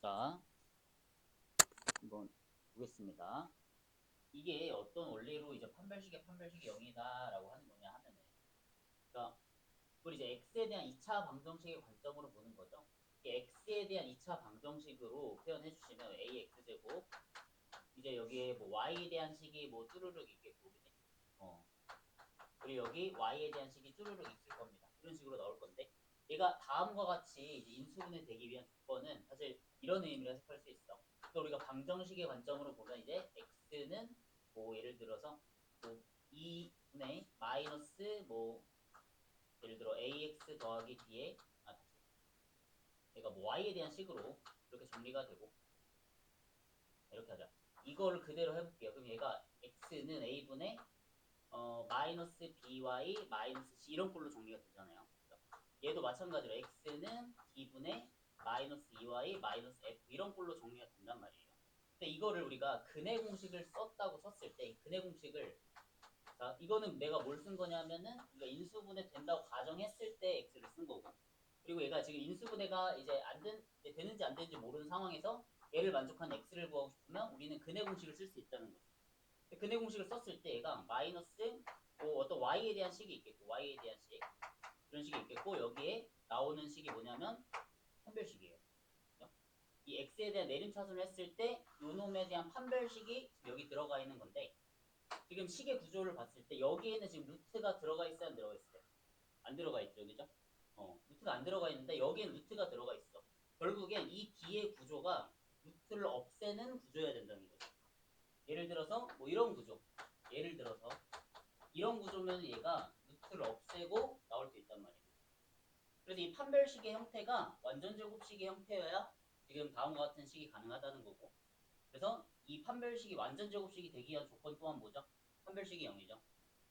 자, 한번 보겠습니다. 이게 어떤 원리로 이제 판별식의 0이다라고 하는 거냐 하면은, 그러니까 우리 이제 x에 대한 2차 방정식의 관점으로 보는 거죠. x에 대한 2차 방정식으로 표현해 주시면 ax제곱, 이제 여기에 뭐 y에 대한 식이 뭐 쭈루룩 있겠고, 그지? 그리고 여기 y에 대한 식이 쭈루룩 있을 겁니다. 이런 식으로 나올 건데, 얘가 다음과 같이 이제 인수분해 되기 위한 조건은 사실 이런 의미로 해석할 수 있어. 그러니까 우리가 방정식의 관점으로 보면 이제 x는 뭐 예를 들어서 뭐 2분의 마이너스 뭐 예를 들어 ax 더하기 b에 다시 얘가 뭐 y에 대한 식으로 이렇게 정리가 되고, 이렇게 하자. 이거를 그대로 해볼게요. 그럼 얘가 x는 a분의 마이너스 by 마이너스 c 이런 꼴로 정리가 되잖아요. 얘도 마찬가지로 x는 d분의 마이너스 2y 마이너스 f 이런 꼴로 정리가 된단 말이에요. 근데 이거를 우리가 근해 공식을 썼다고 쳤을 때 이 근해 공식을, 자 이거는 내가 뭘 쓴 거냐면은 우리가 인수분해 된다고 가정했을 때 x를 쓴 거고, 그리고 얘가 지금 인수분해가 이제 되는지 안 되는지 모르는 상황에서 얘를 만족하는 x를 구하고 싶으면 우리는 근해 공식을 쓸 수 있다는 거죠. 근해 공식을 썼을 때 얘가 마이너스 뭐 어떤 y에 대한 식이 있겠고, y에 대한 식 이런 식이 있겠고, 여기에 나오는 식이 뭐냐면 판별식이에요. 그죠? 이 x에 대한 내림차순을 했을 때 요 놈에 대한 판별식이 여기 들어가 있는 건데, 지금 식의 구조를 봤을 때 여기에는 지금 루트가 들어가 있어야 안 들어가 있어요? 안 들어가 있죠, 그죠? 루트가 안 들어가 있는데 여기엔 루트가 들어가 있어. 결국엔 이 뒤의 구조가 루트를 없애는 구조여야 된다는 거죠. 예를 들어서 뭐 이런 구조, 예를 들어서 이런 구조면 얘가 루트를 없애고 나올 수 있단 말이에요. 그래서 이 판별식의 형태가 완전 제곱식의 형태여야 지금 다음과 같은 식이 가능하다는 거고, 그래서 이 판별식이 완전 제곱식이 되기 위한 조건 또한 뭐죠? 판별식이 0이죠.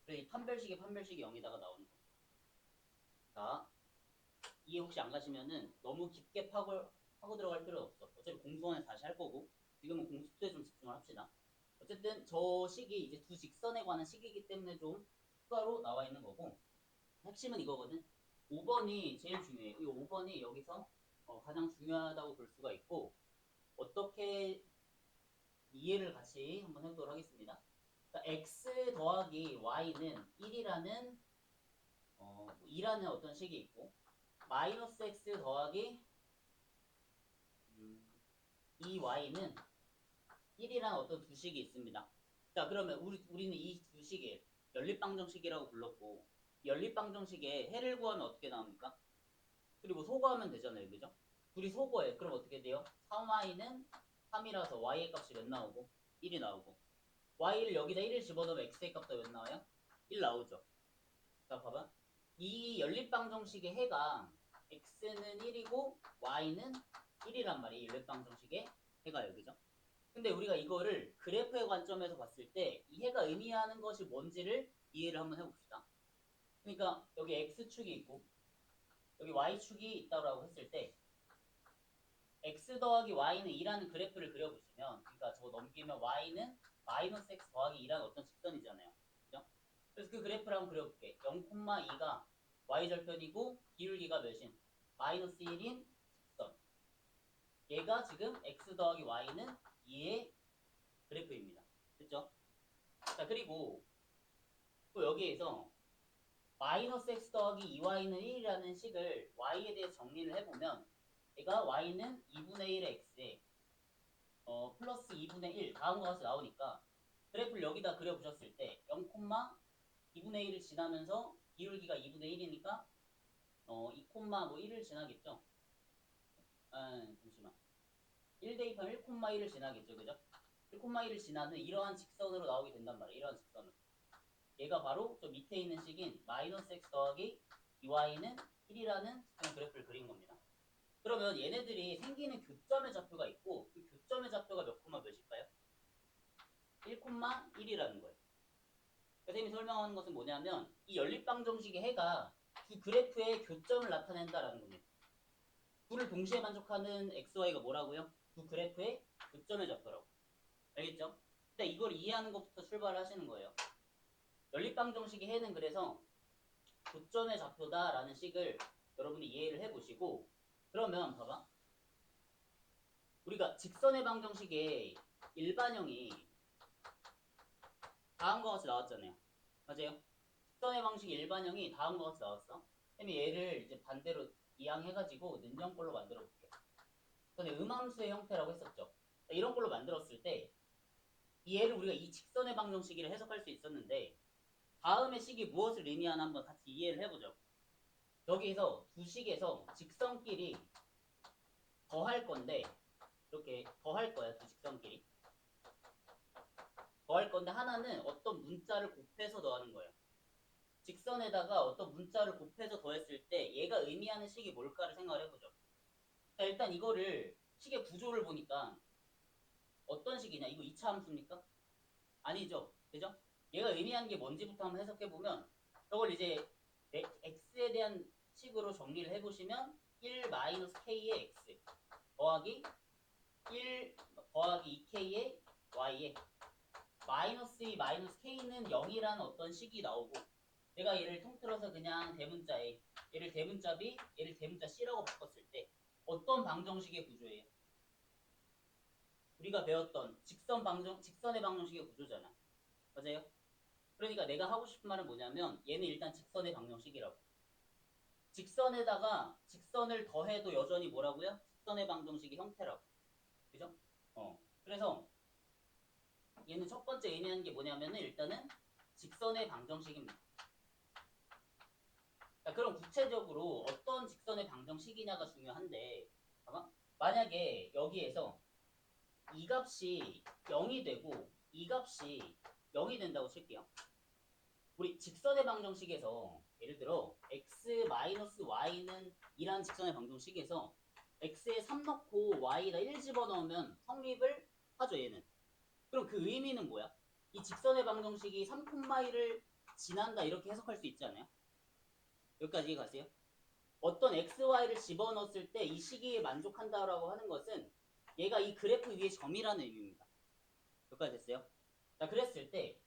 그래서 이 판별식이 0이다가 나오는 거죠. 자, 이해 혹시 안 가시면은 너무 깊게 파고 들어갈 필요는 없어. 어차피 공수원에서 다시 할 거고, 지금은 공수투에 좀 집중을 합시다. 어쨌든 저 식이 이제 두 직선에 관한 식이기 때문에 좀 추가로 나와 있는 거고, 핵심은 이거거든. 5번이 제일 중요해. 이 5번이 여기서 가장 중요하다고 볼 수가 있고, 어떻게 이해를 같이 한번 해보도록 하겠습니다. 그러니까 x 더하기 y는 1이라는 2라는 어떤 식이 있고, 마이너스 x 더하기 2y는 1이라는 어떤 두 식이 있습니다. 자, 그러면 우리는 이 두 식을 연립방정식이라고 불렀고, 연립방정식에 해를 구하면 어떻게 나옵니까? 그리고 소거하면 되잖아요, 그죠? 둘이 소거해. 그럼 어떻게 돼요? 3y는 3이라서 y의 값이 몇 나오고? 1이 나오고. y를 여기다 1을 집어넣으면 x의 값도 몇 나와요? 1 나오죠. 자, 봐봐. 이 연립방정식의 해가 x는 1이고 y는 1이란 말이에요. 연립방정식의 해가 여기죠. 근데 우리가 이거를 그래프의 관점에서 봤을 때 이 해가 의미하는 것이 뭔지를 이해를 한번 해봅시다. 그러니까 여기 x축이 있고 여기 y축이 있다고 했을 때 x 더하기 y는 2라는 그래프를 그려보시면, 그러니까 저거 넘기면 y는 마이너스 x 더하기 2라는 어떤 직선이잖아요. 그죠? 그래서 그 그래프를 한번 그려볼게. 0,2가 y절편이고 기울기가 몇인? 마이너스 1인 직선. 얘가 지금 x 더하기 y는 2의 그래프입니다. 됐죠? 자, 그리고 또 여기에서 마이너스 x 더하기 2y는 1이라는 식을 y에 대해 정리를 해보면, 얘가 y는 2분의 1의 x에 플러스 2분의 1 다음과 같이 나오니까, 그래프를 여기다 그려보셨을 때 0, 2분의 1을 지나면서 기울기가 2분의 1이니까 2, 뭐 1을 지나겠죠? 잠시만. 1 대입하면 1,1을 지나겠죠, 그죠? 1,1을 지나는 이러한 직선으로 나오게 된단 말이에요. 이러한 직선으로. 얘가 바로 저 밑에 있는 식인 마이너스 x 더하기 2y는 1이라는 직선 그래프를 그린 겁니다. 그러면 얘네들이 생기는 교점의 좌표가 있고, 그 교점의 좌표가 몇 콤마 몇일까요? 1,1이라는 거예요. 선생님이 설명하는 것은 뭐냐면, 이 연립방정식의 해가 두 그래프의 교점을 나타낸다라는 겁니다. 둘을 동시에 만족하는 xy가 뭐라고요? 두 그래프의 교점의 좌표라고. 알겠죠? 근데 이걸 이해하는 것부터 출발을 하시는 거예요. 연립방정식의 해는 그래서 교점의 좌표다라는 식을 여러분이 이해를 해보시고, 그러면 봐봐. 우리가 직선의 방정식의 일반형이 다음과 같이 나왔잖아요. 맞아요? 직선의 방식 일반형이 다음과 같이 나왔어. 그러면 얘를 이제 반대로 이항해가지고 는정꼴로 만들어 볼게요. 전에 음함수의 형태라고 했었죠. 이런 걸로 만들었을 때 이 얘를 우리가 이 직선의 방정식을 해석할 수 있었는데 다음의 식이 무엇을 의미하나 한번 같이 이해를 해보죠. 여기에서 두 식에서 직선끼리 더할 건데 이렇게 더할 거야. 두 직선끼리 더할 건데 하나는 어떤 문자를 곱해서 더하는 거예요. 직선에다가 어떤 문자를 곱해서 더했을 때 얘가 의미하는 식이 뭘까를 생각을 해보죠. 자, 일단 이거를 식의 구조를 보니까 어떤 식이냐? 이거 2차 함수입니까? 아니죠. 그죠? 얘가 의미하는 게 뭔지부터 한번 해석해보면 저걸 이제 x에 대한 식으로 정리를 해보시면 1-k의 x 더하기 1 더하기 2k의 y에 마이너스 2 마이너스 k는 0이라는 어떤 식이 나오고 내가 얘를 통틀어서 그냥 대문자 A 얘를 대문자 B 얘를 대문자 C라고 바꿨을 때 어떤 방정식의 구조예요? 우리가 배웠던 직선의 방정식의 구조잖아. 맞아요? 그러니까 내가 하고 싶은 말은 뭐냐면 얘는 일단 직선의 방정식이라고. 직선에다가 직선을 더해도 여전히 뭐라고요? 직선의 방정식의 형태라고. 그죠? 그래서 얘는 첫 번째 의미하는 게 뭐냐면은 일단은 직선의 방정식입니다. 자, 그럼 구체적으로 어떤 직선의 방정식이냐가 중요한데 만약에 여기에서 이 값이 0이 되고 이 값이 0이 된다고 칠게요. 우리 직선의 방정식에서 예를 들어 x-y는 이란 직선의 방정식에서 x에 3 넣고 y에다 1 집어넣으면 성립을 하죠. 얘는. 그럼 그 의미는 뭐야? 이 직선의 방정식이 3,1을 지난다 이렇게 해석할 수 있지 않아요? 여기까지 이해가세요? 어떤 xy를 집어넣었을 때 이 식이 만족한다라고 하는 것은 얘가 이 그래프 위에 점이라는 의미입니다. 여기까지 됐어요? 자, 그랬을 때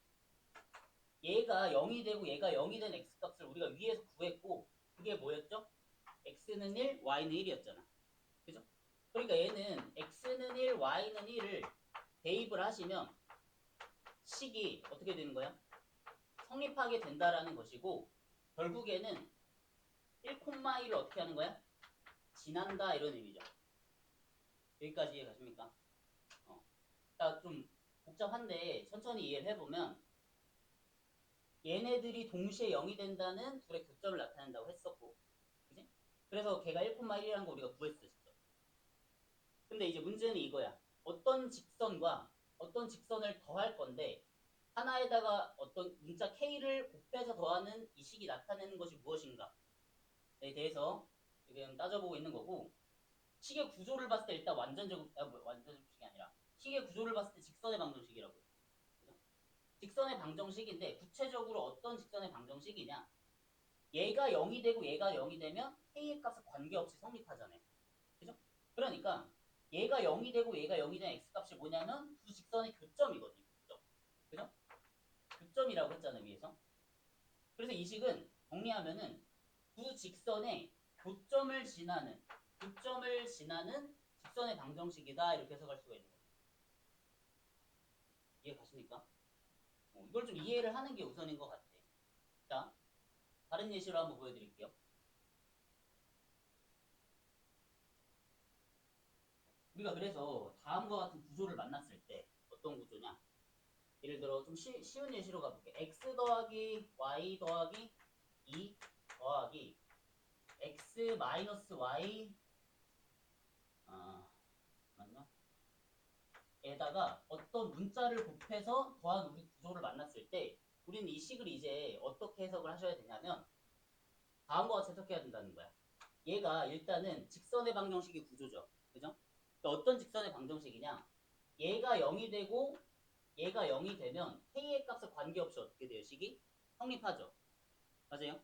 얘가 0이 되고 얘가 0이 된 x값을 우리가 위에서 구했고 그게 뭐였죠? x는 1, y는 1이었잖아. 그죠? 그러니까 얘는 x는 1, y는 1을 대입을 하시면 식이 어떻게 되는 거야? 성립하게 된다라는 것이고 결국에는 1,1을 어떻게 하는 거야? 지난다 이런 의미죠. 여기까지 이해가십니까? 그러니까 좀 복잡한데 천천히 이해를 해보면 얘네들이 동시에 0이 된다는 둘의 교점을 나타낸다고 했었고 그지? 그래서 걔가 1,1이라는 거 우리가 구했었죠. 근데 이제 문제는 이거야. 어떤 직선과 어떤 직선을 더할 건데 하나에다가 어떤 문자 k를 곱해서 더하는 이 식이 나타내는 것이 무엇인가에 대해서 지금 따져보고 있는 거고 식의 구조를 봤을 때 일단 완전제곱식이 아니라 식의 구조를 봤을 때 직선의 방정식이라고요. 직선의 방정식인데 구체적으로 어떤 직선의 방정식이냐? 얘가 0이 되고 얘가 0이 되면 k의 값은 관계없이 성립하잖아요. 그죠? 그러니까 얘가 0이 되고 얘가 0이 된 x값이 뭐냐면 두 직선의 교점이거든요. 교점. 그죠? 교점이라고 했잖아요, 위에서. 그래서 이 식은 정리하면은 두 직선의 교점을 지나는 직선의 방정식이다 이렇게 해석할 수가 있는 거죠. 이해 가십니까? 이걸 좀 이해를 하는 게 우선인 것 같아. 자, 다른 예시로 한번 보여드릴게요. 우리가 그래서 다음과 같은 구조를 만났을 때 어떤 구조냐? 예를 들어 좀 쉬운 예시로 가볼게. x 더하기 y 더하기 2 더하기 x 마이너스 y 맞나? 에다가 어떤 문자를 곱해서 더한 우리 구조를 만났을 때 우리는 이 식을 이제 어떻게 해석을 하셔야 되냐면 다음과 같이 해석해야 된다는 거야. 얘가 일단은 직선의 방정식이 구조죠. 그죠? 그러니까 어떤 직선의 방정식이냐? 얘가 0이 되고 얘가 0이 되면 k의 값에 관계없이 어떻게 돼요? 식이 성립하죠. 맞아요?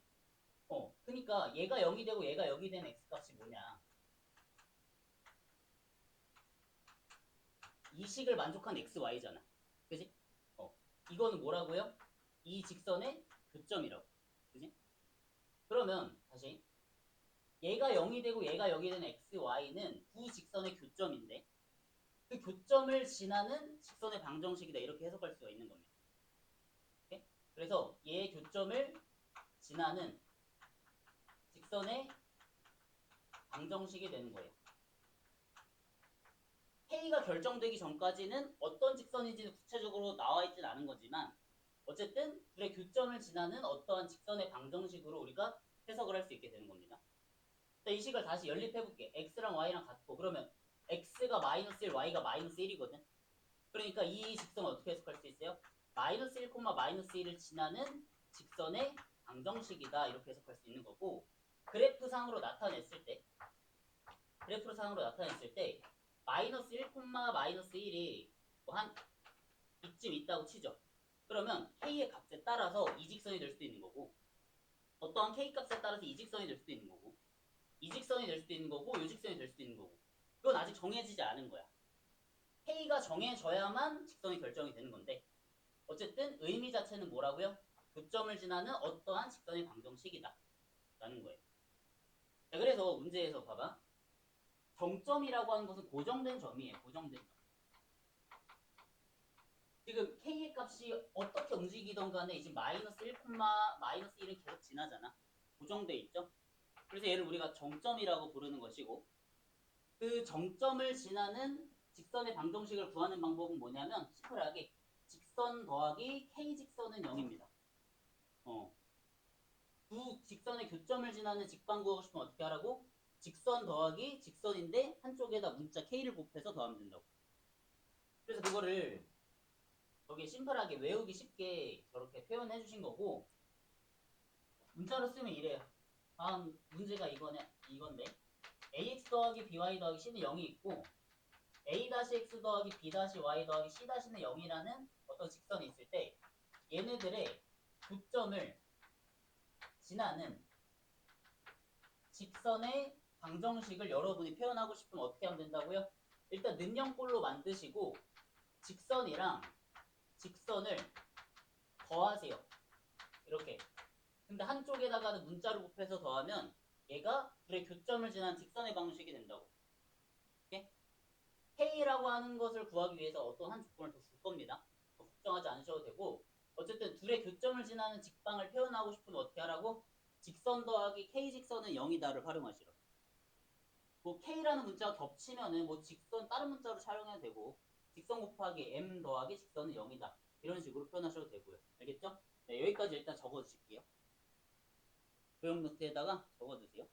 그러니까 얘가 0이 되고 얘가 0이 되는 x값이 뭐냐? 이 식을 만족한 xy잖아. 그지? 이거는 뭐라고요? 이 직선의 교점이라고. 그지? 그러면 다시 얘가 0이 되고 얘가 0이 되는 xy는 두 직선의 교점인데 그 교점을 지나는 직선의 방정식이다. 이렇게 해석할 수가 있는 겁니다. 오케이? 그래서 얘의 교점을 지나는 직선의 방정식이 되는 거예요. K가 결정되기 전까지는 어떤 직선인지는 구체적으로 나와 있진 않은 거지만 어쨌든 둘의 교점을 지나는 어떠한 직선의 방정식으로 우리가 해석을 할 수 있게 되는 겁니다. 이 식을 다시 연립해볼게. x랑 y랑 같고 그러면 x가 마이너스 1, y가 마이너스 1이거든. 그러니까 이 직선을 어떻게 해석할 수 있어요? 마이너스 1, 마이너스 1을 지나는 직선의 방정식이다. 이렇게 해석할 수 있는 거고 그래프상으로 나타냈을 때 마이너스 1, 마이너스 1이 뭐 한 이쯤 있다고 치죠. 그러면 k의 값에 따라서 이 직선이 될 수도 있는 거고 어떠한 k 값에 따라서 이 직선이 될 수도 있는 거고 이 직선이 될 수도 있는 거고 이 직선이 될 수도 있는 거고 그건 아직 정해지지 않은 거야. k가 정해져야만 직선이 결정이 되는 건데 어쨌든 의미 자체는 뭐라고요? 교점을 지나는 어떠한 직선의 방정식이다 라는 거예요. 자, 그래서 문제에서 봐봐. 정점이라고 하는 것은 고정된 점이에요. 고정된 점. 지금 k의 값이 어떻게 움직이던 간에 지금 마이너스 1, 마이너스 1은 계속 지나잖아. 고정돼 있죠? 그래서 얘를 우리가 정점이라고 부르는 것이고 그 정점을 지나는 직선의 방정식을 구하는 방법은 뭐냐면 심플하게 직선 더하기 k 직선은 0입니다. 두 직선의 교점을 지나는 직방 구하고 싶으면 어떻게 하라고? 직선 더하기 직선인데 한쪽에다 문자 k를 곱해서 더하면 된다고. 그래서 그거를 여기 심플하게 외우기 쉽게 저렇게 표현해 주신 거고 문자로 쓰면 이래요. 다음 문제가 이건데 ax 더하기 by 더하기 c는 0이 있고 a-x 더하기 b-y 더하기 c-는 0이라는 어떤 직선이 있을 때 얘네들의 교점을 지나는 직선의 방정식을 여러분이 표현하고 싶으면 어떻게 하면 된다고요? 일단 능형꼴로 만드시고 직선이랑 직선을 더하세요. 이렇게. 근데 한쪽에다가는 문자로 곱해서 더하면 얘가 둘의 교점을 지난 직선의 방정식이 된다고. 오케이? K라고 하는 것을 구하기 위해서 어떤 한 조건을 더 줄 겁니다. 걱정하지 않으셔도 되고 어쨌든 둘의 교점을 지나는 직방을 표현하고 싶으면 어떻게 하라고? 직선 더하기 K 직선은 0이다를 활용하시라. 뭐 K라는 문자가 겹치면은 뭐 직선 다른 문자로 촬영해도 되고 직선 곱하기 M 더하기 직선은 0이다. 이런 식으로 표현하셔도 되고요. 알겠죠? 네, 여기까지 일단 적어주실게요. 교육 노트에다가 적어주세요.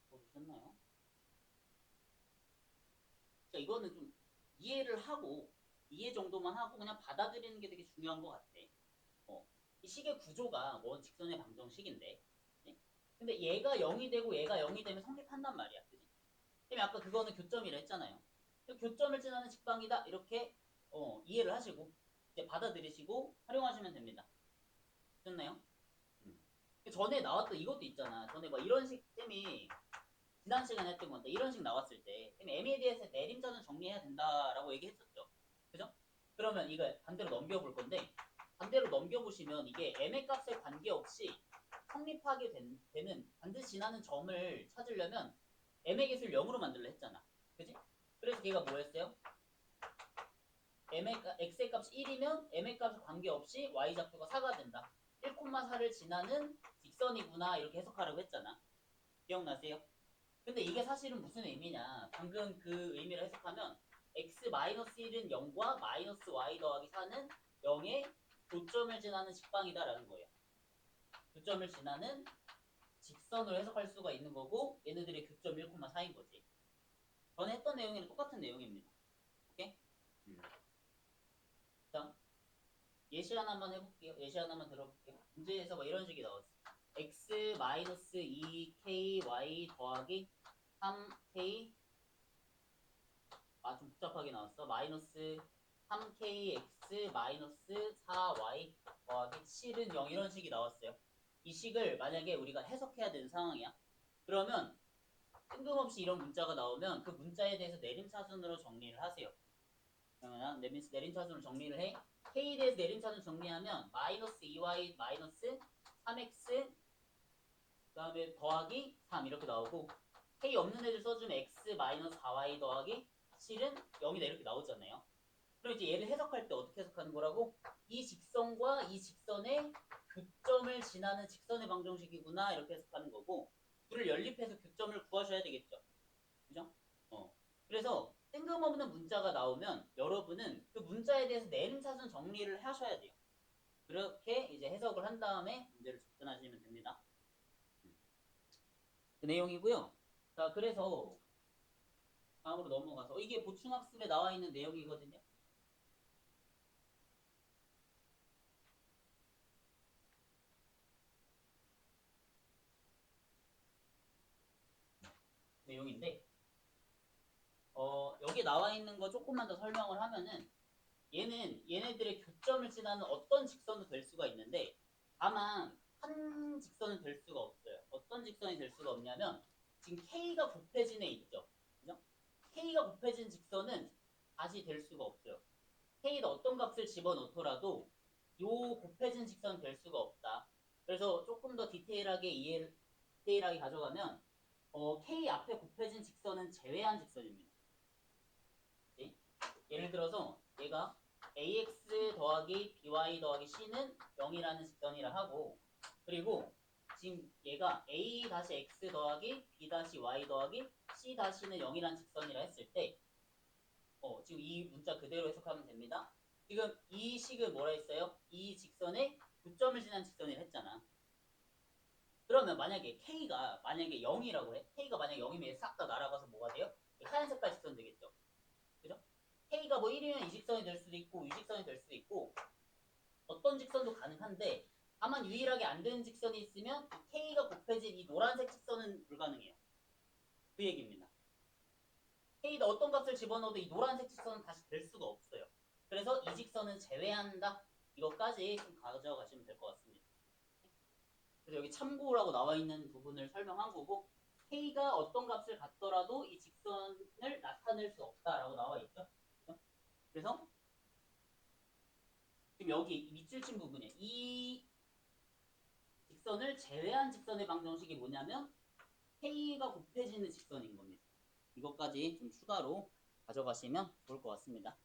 적어주셨나요? 그러니까 이거는 좀 이해를 하고 이해 정도만 하고 그냥 받아들이는 게 되게 중요한 것 같아. 이 식의 구조가 원 직선의 방정식인데 네? 근데 얘가 0이 되고 얘가 0이 되면 성립한단 말이야. 그지? 그럼 아까 그거는 교점이라 했잖아요. 교점을 지나는 직방이다. 이렇게 이해를 하시고 이제 받아들이시고 활용하시면 됩니다. 됐나요? 음. 전에 나왔던 이것도 있잖아. 전에 막 이런 식 쌤이 지난 시간에 했던 건데 이런 식 나왔을 때 M에 대해서 내림자는 정리해야 된다라고 얘기했었죠. 그죠? 그러면 이거 반대로 넘겨볼 건데 반대로 넘겨보시면 이게 M의 값에 관계없이 성립하게 되는 반드시 지나는 점을 찾으려면 M의 값을 0으로 만들려 했잖아. 그지? 그래서 걔가 뭐였어요? X의 값이 1이면 M의 값에 관계없이 Y좌표가 4가 된다. 1,4를 지나는 직선이구나 이렇게 해석하라고 했잖아. 기억나세요? 근데 이게 사실은 무슨 의미냐. 방금 그 의미를 해석하면 x-1은 0과 마이너스 y 더하기 4는 0의 교점을 지나는 직방이다라는 거예요. 교점을 지나는 직선으로 해석할 수가 있는 거고 얘네들의 교점 1,4인 거지. 전에 했던 내용이랑 똑같은 내용입니다. 오케이? 자, 예시 하나만 해볼게요. 예시 하나만 들어볼게요. 문제에서 뭐 이런 식이 나왔어. x 마이너스 2ky 더하기 3k 좀 복잡하게 나왔어. 마이너스 3kx 마이너스 4y 더하기 7은 0 이런 식이 나왔어요. 이 식을 만약에 우리가 해석해야 되는 상황이야. 그러면 뜬금없이 이런 문자가 나오면 그 문자에 대해서 내림차순으로 정리를 하세요. 그러면 내림차순으로 정리를 해. k에 대해서 내림차순 정리하면 마이너스 2y 마이너스 3x 그 다음에 더하기 3 이렇게 나오고 k 없는 애들 써주면 x 마이너스 4y 더하기 7은 0이다 이렇게 나오잖아요. 그럼 이제 얘를 해석할 때 어떻게 해석하는 거라고? 이 직선과 이 직선의 교점을 지나는 직선의 방정식이구나 이렇게 해석하는 거고 둘을 연립해서 교점을 구하셔야 되겠죠. 그죠? 그래서 뜬금없는 문자가 나오면 여러분은 그 문자에 대해서 내림차순 정리를 하셔야 돼요. 그렇게 이제 해석을 한 다음에 문제를 접근하시면 됩니다. 그 내용이고요. 자, 그래서 다음으로 넘어가서 이게 보충학습에 나와 있는 내용이거든요. 내용인데 여기 나와 있는 거 조금만 더 설명을 하면은 얘네들의 교점을 지나는 어떤 직선도 될 수가 있는데 다만 한 직선은 될 수가 없어요. 어떤 직선이 될 수가 없냐면 지금 K가 곱해진 애 있죠. 그죠? K가 곱해진 직선은 다시 될 수가 없어요. K에 어떤 값을 집어넣더라도 요 곱해진 직선 될 수가 없다. 그래서 조금 더 디테일하게 가져가면 K 앞에 곱해진 직선은 제외한 직선입니다. 그치? 예를 들어서 얘가 ax 더하기 by 더하기 c는 0이라는 직선이라 하고 그리고 지금 얘가 a-x 더하기 b-y 더하기 c-는 0이라는 직선이라 했을 때 지금 이 문자 그대로 해석하면 됩니다. 지금 이 식을 뭐라 했어요? 이 직선에 교점을 지난 직선이라 했잖아. 그러면 만약에 K가 만약에 0이라고 해. K가 만약에 0이면 싹 다 날아가서 뭐가 돼요? 하얀 색깔 직선 되겠죠. 그죠? K가 뭐 1이면 이 직선이 될 수도 있고 이 직선이 될 수도 있고 어떤 직선도 가능한데 다만 유일하게 안 되는 직선이 있으면 K가 곱해진 이 노란색 직선은 불가능해요. 그 얘기입니다. K가 어떤 값을 집어넣어도 이 노란색 직선은 다시 될 수가 없어요. 그래서 이 직선은 제외한다. 이것까지 좀 가져가시면 될 것 같습니다. 그래서 여기 참고라고 나와 있는 부분을 설명한 거고 K가 어떤 값을 갖더라도 이 직선을 나타낼 수 없다라고 나와 있죠. 그래서 지금 여기 밑줄 친 부분에 이 직선을 제외한 직선의 방정식이 뭐냐면 K가 곱해지는 직선인 겁니다. 이것까지 좀 추가로 가져가시면 좋을 것 같습니다.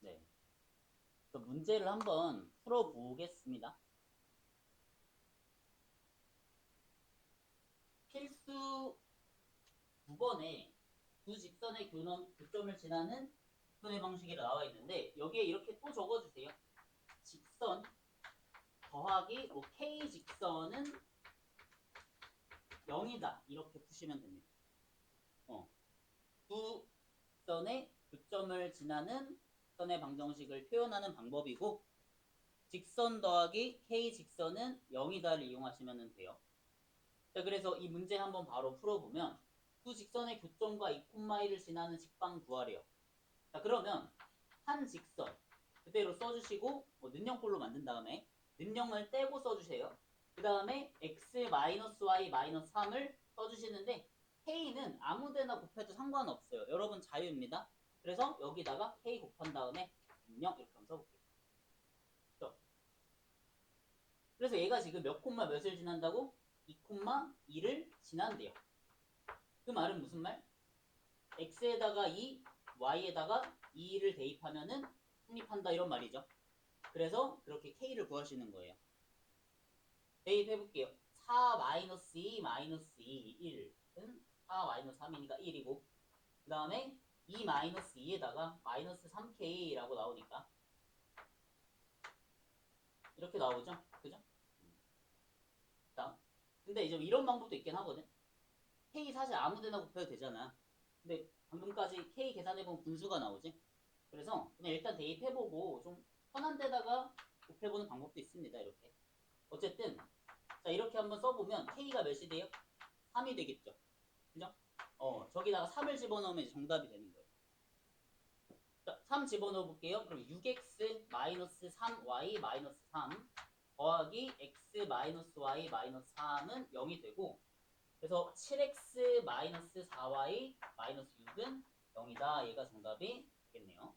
네. 그래서 문제를 한번 풀어보겠습니다. 필수 9번에 두 직선의 교점을 지나는 직선의 방식이라 나와 있는데 여기에 이렇게 또 적어주세요. 직선 더하기 뭐 K 직선은 0이다 이렇게 푸시면 됩니다. 두 직선의 교점을 지나는 직선의 방정식을 표현하는 방법이고 직선 더하기 K 직선은 0이다를 이용하시면 돼요. 자, 그래서 이 문제 한번 바로 풀어보면 두 직선의 교점과 2,1을 지나는 직방 구하래요. 자, 그러면 한 직선 그대로 써주시고 뭐 는영꼴로 만든 다음에 는영을 떼고 써주세요. 그 다음에 x-y-3을 써주시는데 k는 아무데나 곱해도 상관없어요. 여러분 자유입니다. 그래서 여기다가 k 곱한 다음에 는영 이렇게 한번 써볼게요. 그래서 얘가 지금 몇 콤마 몇을 지난다고? 2,2를 지난대요. 그 말은 무슨 말? x에다가 2, y에다가 2를 대입하면은 성립한다 이런 말이죠. 그래서 그렇게 k를 구하시는 거예요. 대입해볼게요. 4 마이너스 2 마이너스 2 1은 4 마이너스 3이니까 1이고 그 다음에 2 마이너스 2에다가 마이너스 3k라고 나오니까 이렇게 나오죠? 그죠? 자, 근데 이제 이런 방법도 있긴 하거든. K 사실 아무 데나 곱해도 되잖아. 근데 방금까지 K 계산해보면 분수가 나오지? 그래서 그냥 일단 대입해보고 좀 편한 데다가 곱해보는 방법도 있습니다. 이렇게. 어쨌든 자 이렇게 한번 써보면 K가 몇이 돼요? 3이 되겠죠. 그죠? 저기다가 3을 집어넣으면 이제 정답이 되는 거예요. 자, 3 집어넣어 볼게요. 그럼 6x 마이너스 3y 마이너스 3 더하기 x 마이너스 y 마이너스 3은 0이 되고 그래서 7x 마이너스 4y 마이너스 6은 0이다. 얘가 정답이 되겠네요.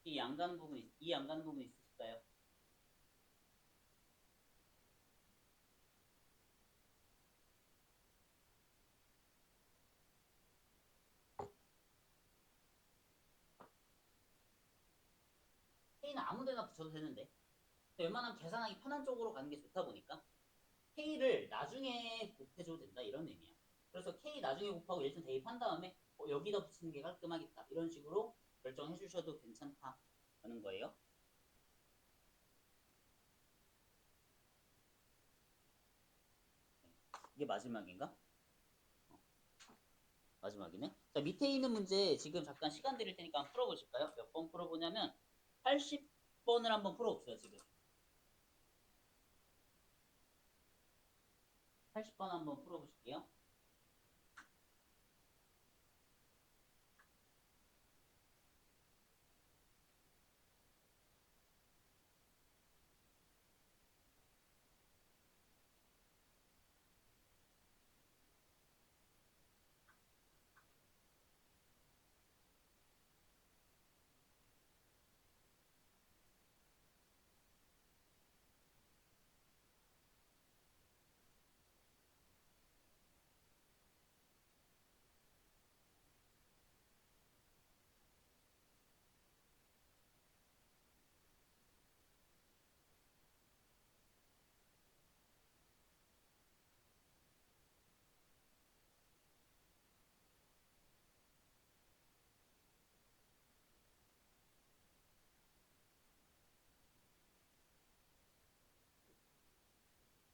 이 안 가는 부분 있으실까요? K는 아무 데나 붙여도 되는데 웬만하면 계산하기 편한 쪽으로 가는 게 좋다 보니까 K를 나중에 곱해줘도 된다 이런 의미야. 그래서 K 나중에 곱하고 일단 대입한 다음에 여기다 붙이는 게 깔끔하겠다 이런 식으로 결정해 주셔도 괜찮다라는 거예요. 이게 마지막인가? 마지막이네. 자, 밑에 있는 문제 지금 잠깐 시간 드릴 테니까 한번 풀어보실까요? 몇 번 풀어보냐면 80번을 한번 풀어봅시다. 지금 80번 한번 풀어보실게요.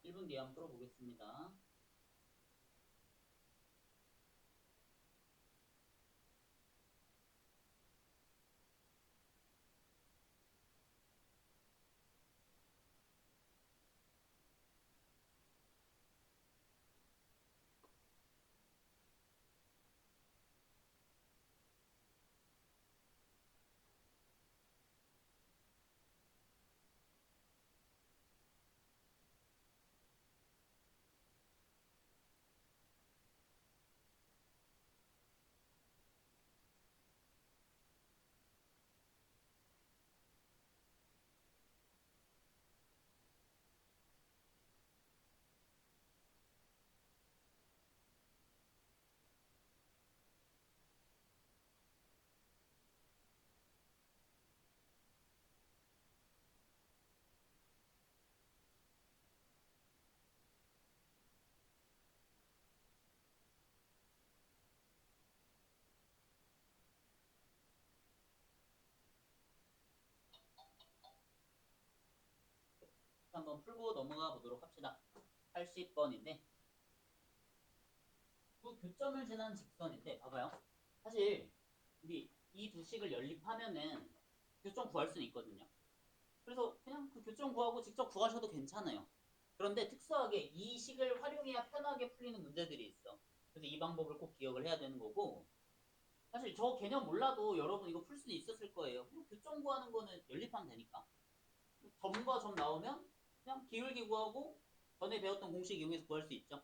1분 뒤에 한번 풀어보겠습니다. 한번 풀고 넘어가 보도록 합시다. 80번인데 교점을 지난 직선인데 봐봐요. 사실 우리 이 두 식을 연립하면은 교점 구할 수는 있거든요. 그래서 그냥 그 교점 구하고 직접 구하셔도 괜찮아요. 그런데 특수하게 이 식을 활용해야 편하게 풀리는 문제들이 있어. 그래서 이 방법을 꼭 기억을 해야 되는 거고 사실 저 개념 몰라도 여러분 이거 풀 수는 있었을 거예요. 그냥 교점 구하는 거는 연립하면 되니까. 점과 점 나오면 그냥 기울기 구하고 전에 배웠던 공식 이용해서 구할 수 있죠.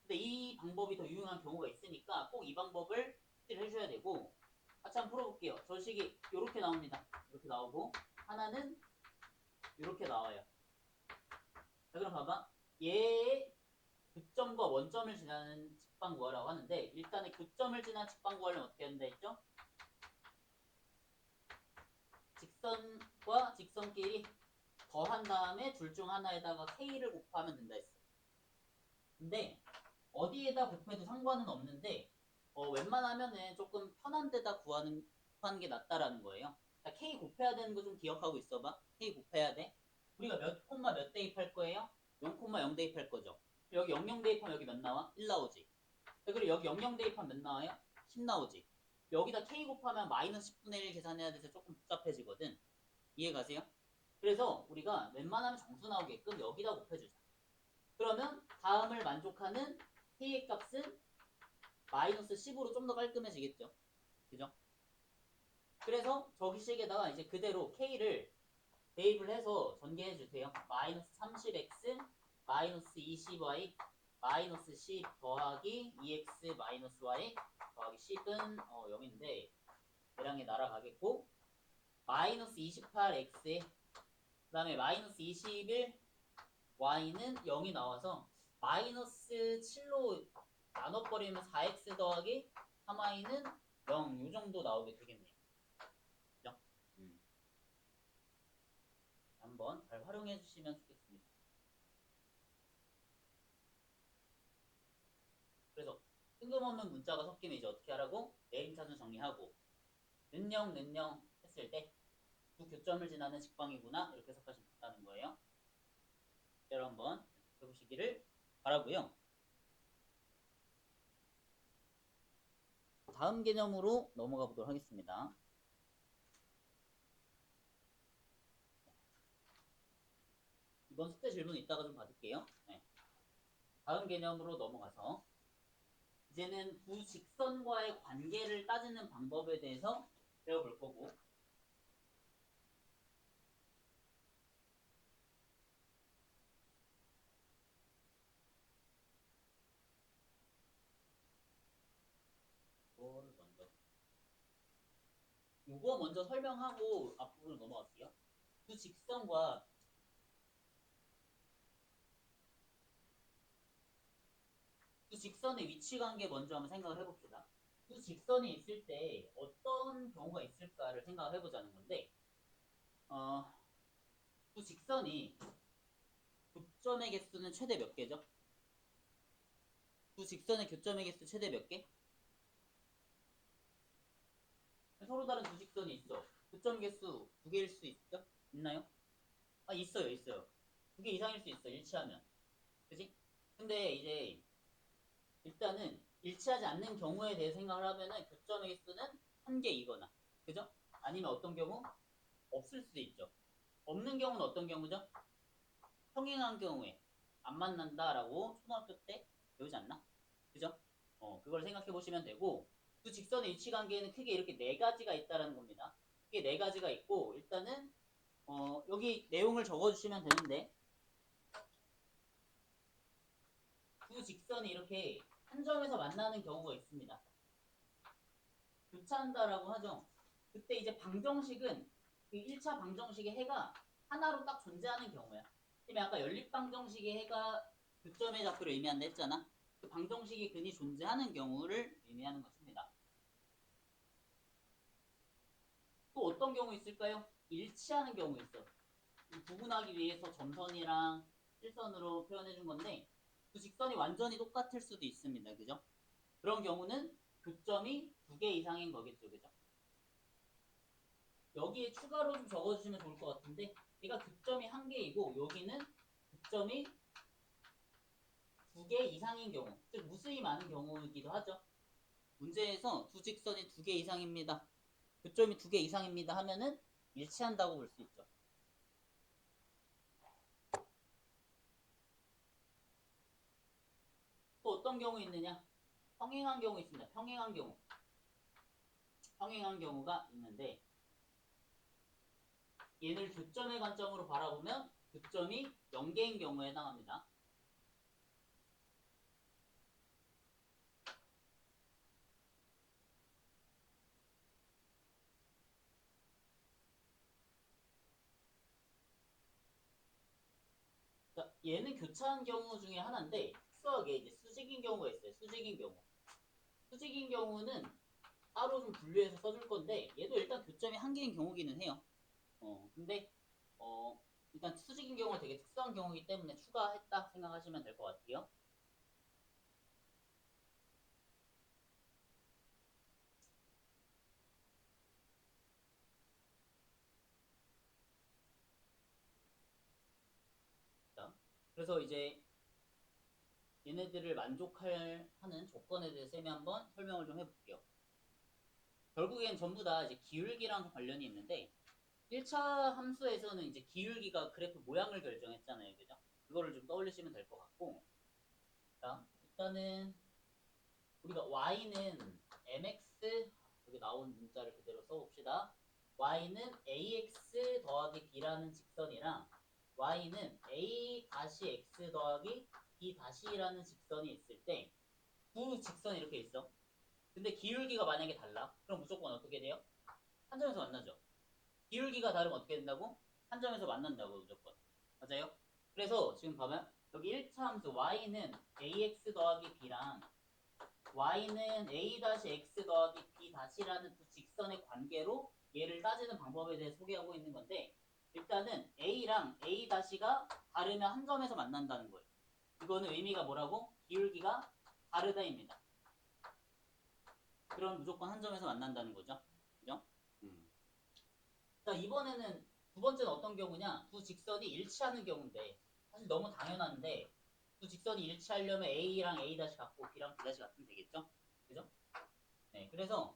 근데 이 방법이 더 유용한 경우가 있으니까 꼭 이 방법을 해주셔야 되고 같이 한번 풀어볼게요. 저 식이 이렇게 나옵니다. 이렇게 나오고 하나는 이렇게 나와요. 자 그럼 봐봐. 얘의 극점과 원점을 지나는 직방 구하라고 하는데 일단은 극점을 지난 직방 구하려면 어떻게 한다 했죠? 직선과 직선끼리 더한 다음에 둘 중 하나에다가 k를 곱하면 된다 했어. 근데 어디에다 곱해도 상관은 없는데 웬만하면은 조금 편한 데다 구하는 게 낫다라는 거예요. 그러니까 k 곱해야 되는 거 좀 기억하고 있어봐. k 곱해야 돼. 우리가 몇 콤마 몇 대입할 거예요? 0 콤마 0 대입할 거죠. 여기 00 대입하면 여기 몇 나와? 1 나오지. 그리고 여기 00 대입하면 몇 나와요? 10 나오지. 여기다 k 곱하면 마이너스 10분의 1 계산해야 돼서 조금 복잡해지거든. 이해 가세요? 그래서 우리가 웬만하면 정수 나오게끔 여기다 곱해주자. 그러면 다음을 만족하는 k의 값은 마이너스 10으로 좀 더 깔끔해지겠죠. 그죠? 그래서 저기 식에다가 이제 그대로 k를 대입을 해서 전개해 주세요. 마이너스 30x 마이너스 20y 마이너스 10 더하기 2x 마이너스 y 더하기 10은 0인데 대량에 날아가겠고 마이너스 28x에 그 다음에 마이너스 21 y는 0이 나와서 마이너스 7로 나눠버리면 4x 더하기 3y는 0 이 정도 나오게 되겠네요. 그죠? 한번 잘 활용해 주시면 좋겠습니다. 그래서 뜬금없는 문자가 섞이면 이제 어떻게 하라고? 내림차순 정리하고 는0 했을 때 두 교점을 지나는 직방이구나 이렇게 해석하시면 된다는 거예요. 여러분 한번 해보시기를 바라고요. 다음 개념으로 넘어가 보도록 하겠습니다. 이번 숙제 질문 이따가 좀 받을게요. 네. 다음 개념으로 넘어가서 이제는 두 직선과의 관계를 따지는 방법에 대해서 배워볼 거고 이거 먼저 설명하고 앞부분으로 넘어갈게요. 두 직선과 두 직선의 위치 관계 먼저 한번 생각을 해봅시다. 두 직선이 있을 때 어떤 경우가 있을까를 생각을 해보자는 건데 두 직선이 교점의 개수는 최대 몇 개죠? 두 직선의 교점의 개수 최대 몇 개? 서로 다른 두 직선이 있어. 교점 개수 두 개일 수 있죠? 있나요? 아 있어요. 두 개 이상일 수 있어. 일치하면. 그지? 근데 이제 일단은 일치하지 않는 경우에 대해 생각을 하면은 교점의 개수는 한 개이거나 그죠? 아니면 어떤 경우? 없을 수도 있죠. 없는 경우는 어떤 경우죠? 평행한 경우에 안 만난다라고 초등학교 때 배우지 않나? 그죠? 그걸 생각해 보시면 되고 그 직선의 위치 관계에는 크게 이렇게 네 가지가 있다라는 겁니다. 크게 네 가지가 있고 일단은 여기 내용을 적어주시면 되는데 두 직선이 이렇게 한 점에서 만나는 경우가 있습니다. 교차한다라고 하죠. 그때 이제 방정식은 그 1차 방정식의 해가 하나로 딱 존재하는 경우야. 지금 아까 연립방정식의 해가 교점의 좌표를 의미한다 했잖아. 그 방정식의 근이 존재하는 경우를 의미하는 것입니다. 또 어떤 경우 있을까요? 일치하는 경우 있어. 구분하기 위해서 점선이랑 실선으로 표현해 준 건데 그 직선이 완전히 똑같을 수도 있습니다. 그죠? 그런 경우는 교점이 두 개 이상인 거겠죠. 그죠? 여기에 추가로 좀 적어주시면 좋을 것 같은데 얘가 교점이 한 개이고 여기는 교점이 두 개 이상인 경우 즉 무수히 많은 경우이기도 하죠. 문제에서 두 직선이 두 개 이상입니다. 교점이 두 개 이상입니다 하면은 일치한다고 볼 수 있죠. 또 어떤 경우 있느냐? 평행한 경우 있습니다. 평행한 경우가 있는데 얘를 교점의 관점으로 바라보면 교점이 0개인 경우에 해당합니다. 자, 얘는 교차한 경우 중에 하나인데 특수하게 이제 수직인 경우가 있어요. 수직인 경우는 따로 좀 분류해서 써줄 건데 얘도 일단 교점이 한 개인 경우기는 해요. 근데 일단 수직인 경우는 되게 특수한 경우이기 때문에 추가했다 생각하시면 될 것 같아요. 자, 그래서 이제 얘네들을 하는 조건에 대해서 쌤이 한번 설명을 좀 해볼게요. 결국엔 전부 다 이제 기울기랑 관련이 있는데 1차 함수에서는 이제 기울기가 그래프 모양을 결정했잖아요. 그죠? 그거를 좀 떠올리시면 될 것 같고. 자, 일단은 우리가 y는 mx, 여기 나온 문자를 그대로 써봅시다. y는 ax 더하기 b라는 직선이랑 y는 a 다시 x 더하기 b 다시라는 직선이 있을 때 두 직선이 이렇게 있어. 근데 기울기가 만약에 달라? 그럼 무조건 어떻게 돼요? 한 점에서 만나죠. 기울기가 다르면 어떻게 된다고? 한 점에서 만난다고 무조건. 맞아요? 그래서 지금 봐면 여기 1차 함수 y는 ax 더하기 b랑 y는 a-x 더하기 b-라는 두 직선의 관계로 얘를 따지는 방법에 대해 소개하고 있는 건데 일단은 a랑 a-가 다르면 한 점에서 만난다는 거예요. 이거는 의미가 뭐라고? 기울기가 다르다입니다. 그럼 무조건 한 점에서 만난다는 거죠. 그죠? 자, 이번에는 두 번째는 어떤 경우냐? 두 직선이 일치하는 경우인데 사실 너무 당연한데 두 직선이 일치하려면 a랑 a' 같고 b랑 b' 같으면 되겠죠? 그죠? 네, 그래서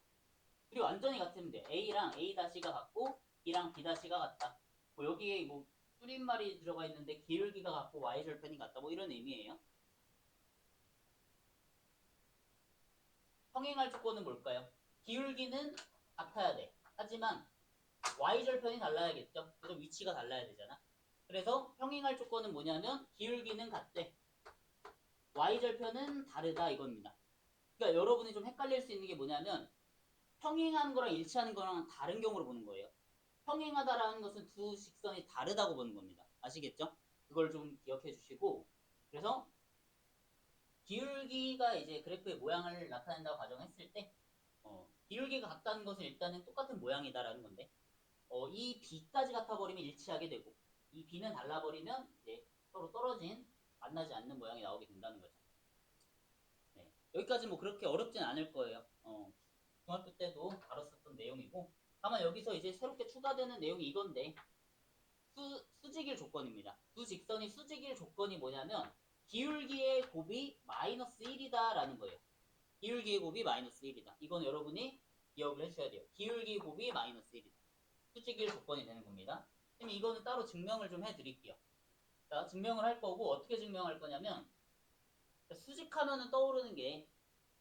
둘이 완전히 같으면 돼. a랑 a''가 같고 b랑 b''가 같다. 뭐 여기에 뭐 줄임말이 들어가 있는데 기울기가 같고 y절편이 같다. 뭐 이런 의미예요. 평행할 조건은 뭘까요? 기울기는 같아야 돼. 하지만 y절편이 달라야겠죠. 그래서 위치가 달라야 되잖아. 그래서 평행할 조건은 뭐냐면 기울기는 같대. y절편은 다르다 이겁니다. 그러니까 여러분이 좀 헷갈릴 수 있는 게 뭐냐면 평행하는 거랑 일치하는 거랑 다른 경우로 보는 거예요. 평행하다라는 것은 두 직선이 다르다고 보는 겁니다. 아시겠죠? 그걸 좀 기억해 주시고 그래서 기울기가 이제 그래프의 모양을 나타낸다고 가정했을 때 기울기가 같다는 것은 일단은 똑같은 모양이다라는 건데 이 b까지 같아버리면 일치하게 되고 이 b는 달라버리면 이제 서로 떨어진 만나지 않는 모양이 나오게 된다는 거죠. 네. 여기까지 뭐 그렇게 어렵진 않을 거예요. 중학교 때도 다뤘었던 내용이고 다만 여기서 이제 새롭게 추가되는 내용이 이건데 수직일 조건입니다. 두 직선이 수직일 조건이 뭐냐면 기울기의 곱이 마이너스 1이다 라는 거예요. 기울기의 곱이 마이너스 1이다. 이건 여러분이 기억을 해주셔야 돼요. 기울기 곱이 마이너스 1이다. 수직일 조건이 되는 겁니다. 그럼 이거는 따로 증명을 좀 해드릴게요. 자, 증명을 할 거고 어떻게 증명할 거냐면 수직하면은 떠오르는 게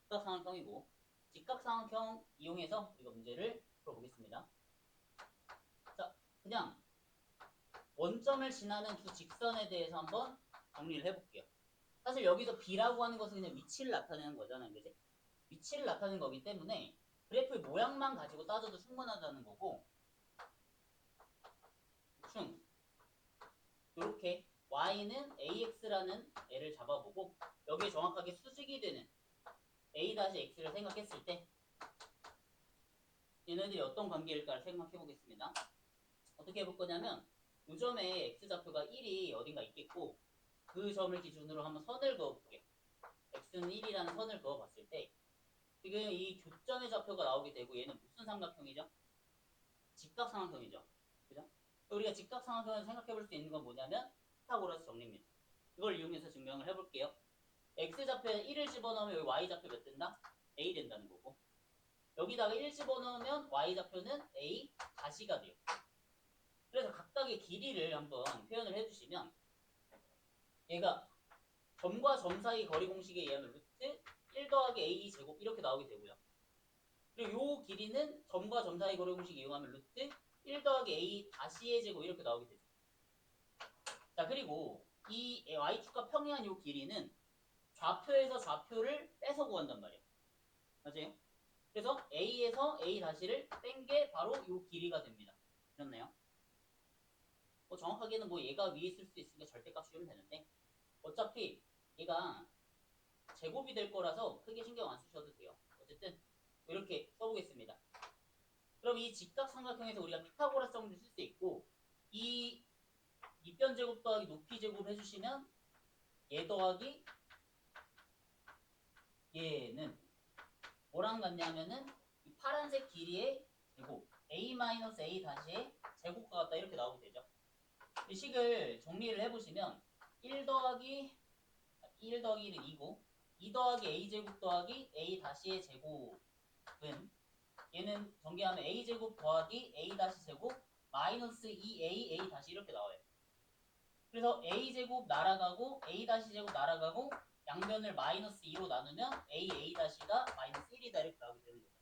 직각삼각형이고 직각삼각형 이용해서 우리가 문제를 풀어보겠습니다. 자, 그냥 원점을 지나는 두 직선에 대해서 한번 정리를 해볼게요. 사실 여기서 B라고 하는 것은 그냥 위치를 나타내는 거잖아요. 그지? 위치를 나타내는 거기 때문에 그래프의 모양만 가지고 따져도 충분하다는 거고 대충 이렇게 y는 ax라는 애를 잡아보고 여기에 정확하게 수직이 되는 a-x를 생각했을 때 얘네들이 어떤 관계일까를 생각해 보겠습니다. 어떻게 해볼 거냐면 이 점에 x좌표가 1이 어딘가 있겠고 그 점을 기준으로 한번 선을 그어볼게요. x는 1이라는 선을 그어봤을 때 지금 이 교점의 좌표가 나오게 되고 얘는 무슨 삼각형이죠? 직각삼각형이죠. 그죠? 우리가 직각삼각형을 생각해 볼 수 있는 건 뭐냐면 피타고라스 정리입니다. 이걸 이용해서 증명을 해볼게요. x좌표에 1을 집어넣으면 여기 y좌표 몇 된다? a 된다는 거고 여기다가 1 집어넣으면 y좌표는 a 다시가 돼요. 그래서 각각의 길이를 한번 표현을 해주시면 얘가 점과 점 사이 거리 공식에 의하면 루트 1 더하기 a 제곱 이렇게 나오게 되고요. 그리고 이 길이는 점과 점 사이 거리 공식 이용하면 루트 1 더하기 a 다시의 제곱 이렇게 나오게 되죠. 자, 그리고 이 y축과 평행한 이 길이는 좌표에서 좌표를 빼서 구한단 말이에요. 맞아요? 그래서 a에서 a 다시를 뺀 게 바로 이 길이가 됩니다. 그렇나요? 정확하게는 뭐 얘가 위에 있을 수도 있으니까 절대값 씌우면 되는데 어차피 얘가 제곱이 될 거라서 크게 신경 안 쓰셔도 돼요. 어쨌든 이렇게 써보겠습니다. 그럼 이 이 직각삼각형에서 우리가 피타고라스 정리를 쓸 수 있고 이 밑변 제곱 더하기 높이 제곱 해주시면 얘 더하기 얘는 뭐랑 같냐면은 이 파란색 길이의 제곱 a-a 다시의 제곱과 같다 이렇게 나오게 되죠. 이 식을 정리를 해보시면 1 더하기 1 더하기 1은 2고 2 더하기 a 제곱 더하기 a 다시의 제곱은 얘는 전개하면 a 제곱 더하기 a 다시 제곱 마이너스 2a a 다시 이렇게 나와요. 그래서 a 제곱 날아가고 a 다시 제곱 날아가고 양변을 마이너스 2로 나누면 a 다시가 마이너스 1이다 이렇게 나오게 되는 거죠.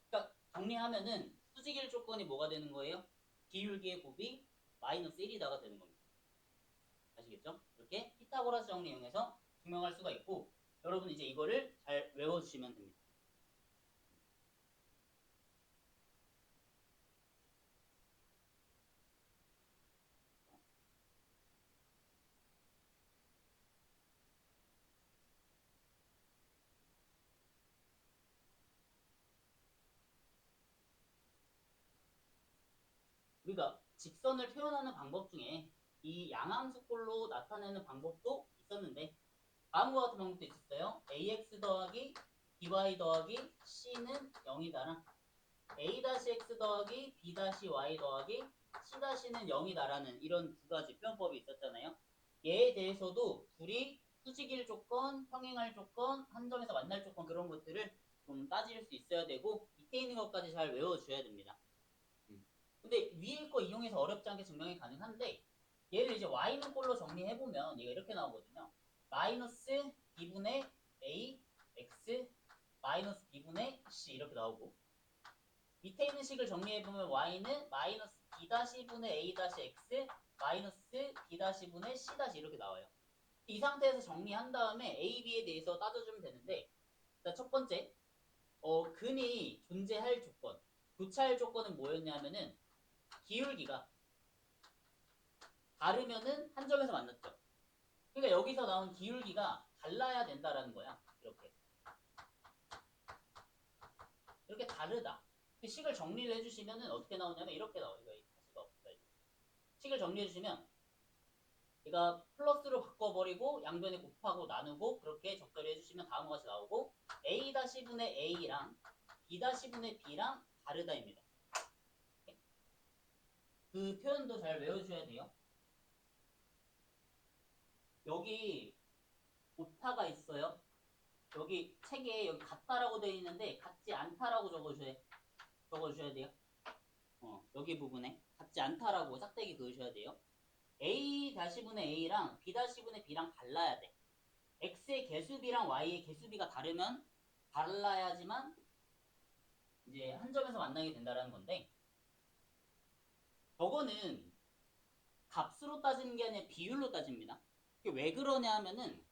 그러니까 정리하면은 수직일 조건이 뭐가 되는 거예요? 기울기의 곱이 마이너스 1이다가 되는 겁니다. 아시겠죠? 이렇게 피타고라스 정리 이용해서 증명할 수가 있고 여러분 이제 이거를 잘 외워주시면 됩니다. 우리가 직선을 표현하는 방법 중에 이 양함수꼴로 나타내는 방법도 있었는데 다음과 같은 방법도 있었어요. ax 더하기 by 더하기 c는 0이다랑 a-x 더하기 b-y 더하기 c-는 0이다라는 이런 두 가지 표현법이 있었잖아요. 얘에 대해서도 둘이 수직일 조건, 평행할 조건, 한 점에서 만날 조건 그런 것들을 좀 따질 수 있어야 되고 밑에 있는 것까지 잘 외워주셔야 됩니다. 근데 위에 거 이용해서 어렵지 않게 증명이 가능한데 얘를 이제 y는 꼴로 정리해보면 얘가 이렇게 나오거든요. 마이너스 b분의 a x 마이너스 b분의 c 이렇게 나오고 밑에 있는 식을 정리해보면 y는 마이너스 b-분의 a-x 마이너스 b-분의 c- 이렇게 나와요. 이 상태에서 정리한 다음에 a, b에 대해서 따져주면 되는데 첫 번째 근이 존재할 조건 교차할 조건은 뭐였냐면은 기울기가 다르면은 한 점에서 만났죠. 그러니까 여기서 나온 기울기가 달라야 된다라는 거야. 이렇게 다르다. 식을 정리를 해주시면은 어떻게 나오냐면 이렇게 나와요. 이거 가시가 없다. 식을 정리해주시면 얘가 플러스로 바꿔버리고 양변에 곱하고 나누고 그렇게 적절히 해주시면 다음과 같이 나오고 a-분의 a랑 b-분의 b랑 다르다입니다. 그 표현도 잘 외워주셔야 돼요. 여기 오타가 있어요. 여기 책에 여기 같다라고 되어 있는데 같지 않다라고 적어주셔야 돼요. 여기 부분에 같지 않다라고 짝대기 그으셔야 돼요. a-분의 a랑 b-분의 b랑 달라야 돼. x의 개수비랑 y의 개수비가 다르면 달라야지만 이제 한 점에서 만나게 된다라는 건데 저거는 값으로 따지는 게 아니라 비율로 따집니다. 이게 왜 그러냐 하면은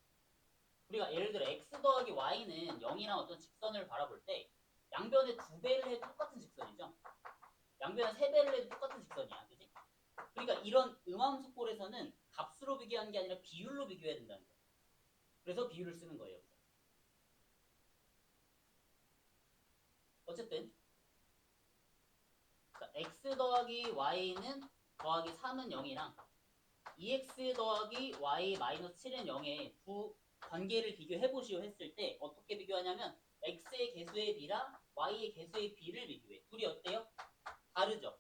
우리가 예를 들어 x 더하기 y는 0이랑 어떤 직선을 바라볼 때 양변에 2배를 해도 똑같은 직선이죠. 양변에 3배를 해도 똑같은 직선이야. 그지? 그러니까 이런 음함수꼴에서는 값으로 비교하는 게 아니라 비율로 비교해야 된다는 거예요. 그래서 비율을 쓰는 거예요. 어쨌든 x 더하기 y는 더하기 3은 0이랑 2x 더하기 y 마이너스 7은 0의 두 관계를 비교해보시오 했을 때 어떻게 비교하냐면 x의 개수의 b랑 y의 개수의 b를 비교해. 둘이 어때요? 다르죠?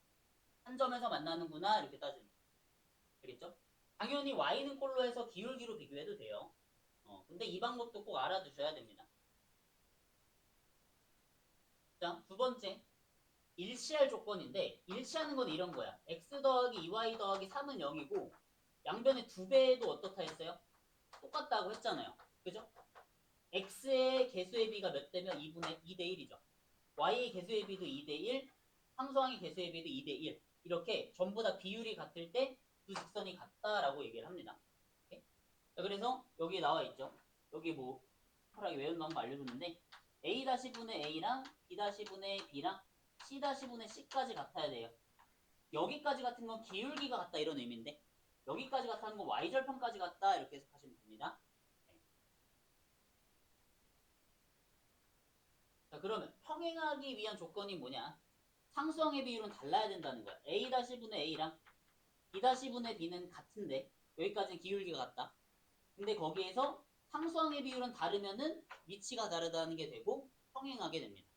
한 점에서 만나는구나 이렇게 따지는 거예요. 알겠죠? 당연히 y는 꼴로 해서 기울기로 비교해도 돼요. 근데 이 방법도 꼭 알아두셔야 됩니다. 자, 두 번째 일치할 조건인데 일치하는 건 이런 거야. x 더하기 2y 더하기 3은 0이고 양변의 2배도 어떻다 했어요? 똑같다고 했잖아요. 그죠? x의 개수의 비가 몇 대면 2분의 2대 1이죠. y의 개수의 비도 2대 1, 함수항의 개수의 비도 2대 1. 이렇게 전부 다 비율이 같을 때 두 직선이 같다라고 얘기를 합니다. 오케이? 자, 그래서 여기 나와 있죠. 여기 뭐 편하게 외우는 방법 알려줬는데 a-분의 a랑 b-분의 b랑 c-분의 c까지 같아야 돼요. 여기까지 같은 건 기울기가 같다 이런 의미인데 여기까지 같다는 건 y절편까지 같다 이렇게 해석하시면 됩니다. 자, 그러면 평행하기 위한 조건이 뭐냐? 상수항의 비율은 달라야 된다는 거야. A-분의 A랑 B-분의 B는 같은데 여기까지는 기울기가 같다. 근데 거기에서 상수항의 비율은 다르면은 위치가 다르다는 게 되고 평행하게 됩니다.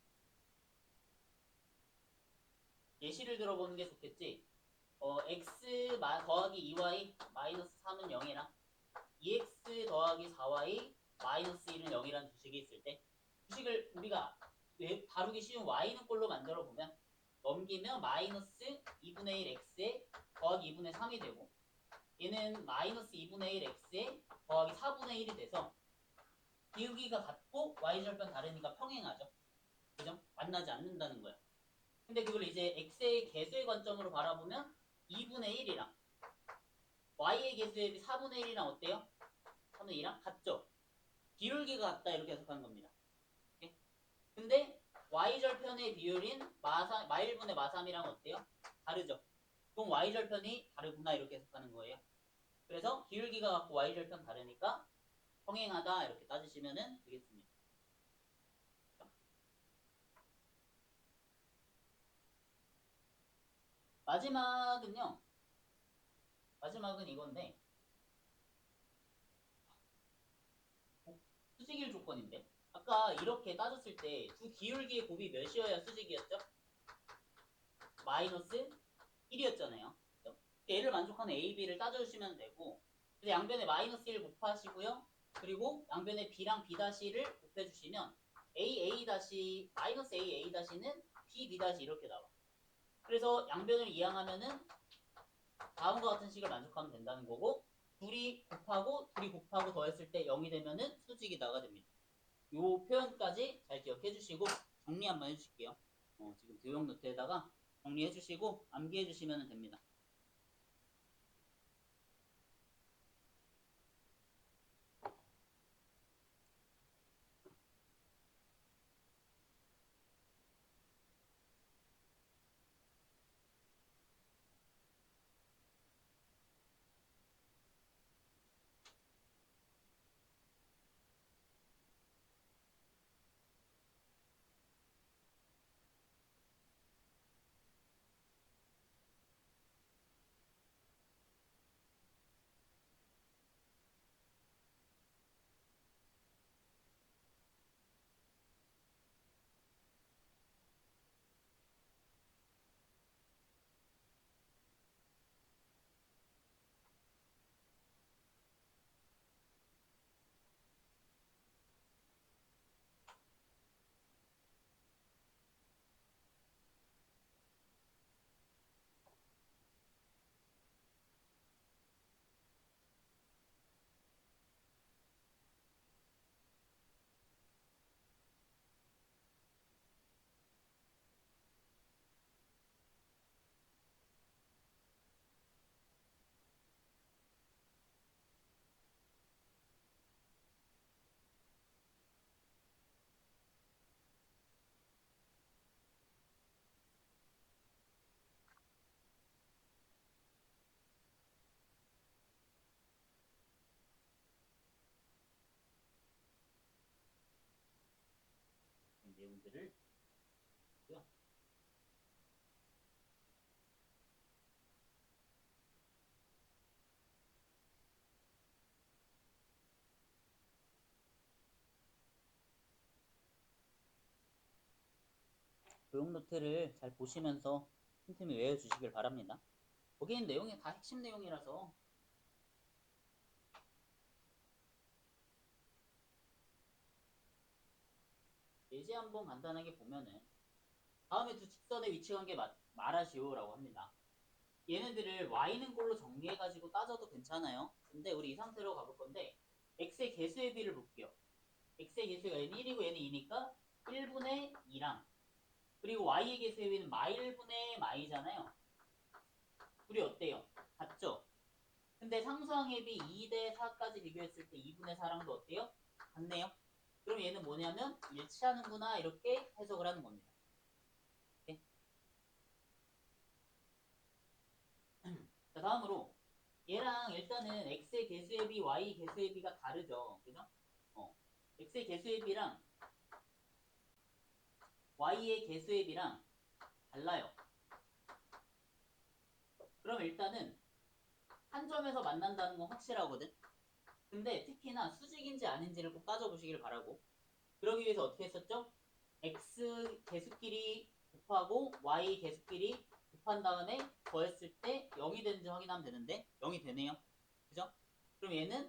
예시를 들어보는 게 좋겠지. x 더하기 2y 마이너스 3은 0이랑 2x 더하기 4y 마이너스 1은 0이라는 주식이 있을 때 주식을 우리가 다루기 쉬운 y는 꼴로 만들어 보면 넘기면 마이너스 2분의 1 x에 더하기 2분의 3이 되고 얘는 마이너스 2분의 1 x에 더하기 4분의 1이 돼서 기울기가 같고 y절편 다르니까 평행하죠. 그죠? 만나지 않는다는 거야. 근데 그걸 이제 x의 개수의 관점으로 바라보면 2분의 1이랑 y의 개수의 4분의 1이랑 어때요? 4분의 2랑 같죠? 기울기가 같다 이렇게 해석하는 겁니다. 오케이? 근데 y절편의 비율인 마1분의 마3이랑 어때요? 다르죠? 그럼 y절편이 다르구나 이렇게 해석하는 거예요. 그래서 기울기가 같고 y절편 다르니까 평행하다 이렇게 따지시면 되겠습니다. 마지막은 이건데 수직일 조건인데 아까 이렇게 따졌을 때 두 기울기의 곱이 몇이어야 수직이었죠? 마이너스 1이었잖아요. 얘를 만족하는 A, B를 따져주시면 되고 양변에 마이너스 1 곱하시고요. 그리고 양변에 B랑 B-를 곱해주시면 마이너스 AA-는 B, B- 이렇게 나와. 그래서 양변을 이항하면은 다음과 같은 식을 만족하면 된다는 거고 둘이 곱하고 더했을 때 0이 되면은 수직이다가 됩니다. 이 표현까지 잘 기억해 주시고 정리 한번 해주실게요. 지금 교육 노트에다가 정리해 주시고 암기해 주시면 됩니다. 내용들을 고요. 교육 노트를 잘 보시면서 틈틈이 외워주시길 바랍니다. 거기 있는 내용이 다 핵심 내용이라서 예제 한번 간단하게 보면은 다음에 두 직선의 위치관계 말하시오라고 합니다. 얘네들을 y는 꼴로 정리해가지고 따져도 괜찮아요. 근데 우리 이 상태로 가볼 건데 x의 개수의 비를 볼게요. x의 개수가 얘는 1이고 얘는 2니까 1분의 2랑 그리고 y의 개수의 비는 마1분의 마이잖아요. 둘이 어때요? 같죠? 근데 상수항의 비 2대 4까지 비교했을 때 2분의 4랑도 어때요? 같네요. 그럼 얘는 뭐냐면 일치하는구나 이렇게 해석을 하는 겁니다. 네. 자 다음으로 얘랑 일단은 x의 개수의 비, y 개수의 비가 다르죠. 그죠? x의 개수의 비랑 y의 개수의 비랑 달라요. 그러면 일단은 한 점에서 만난다는 건 확실하거든. 근데 특히나 수직인지 아닌지를 꼭 따져보시길 바라고. 그러기 위해서 어떻게 했었죠? x 개수끼리 곱하고 y 개수끼리 곱한 다음에 더했을 때 0이 되는지 확인하면 되는데 0이 되네요. 그죠? 그럼 얘는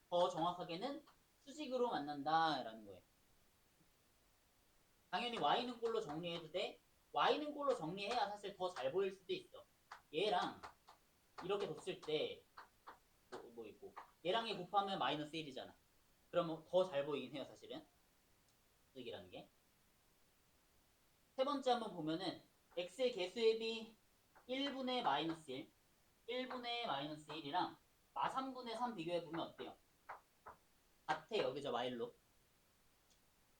더 정확하게는 수직으로 만난다라는 거예요. 당연히 y는 꼴로 정리해도 돼. y는 꼴로 정리해야 사실 더 잘 보일 수도 있어. 얘랑 이렇게 뒀을 때 뭐 있고 얘랑 얘 곱하면 마이너스 1이잖아. 그러면 더 잘 보이긴 해요 사실은. 수직이라는 게. 세 번째 한번 보면은 x의 개수의 비 1분의 마이너스 1 1분의 마이너스 1이랑 마 3분의 3 비교해보면 어때요? 같아요. 그죠? 마일로.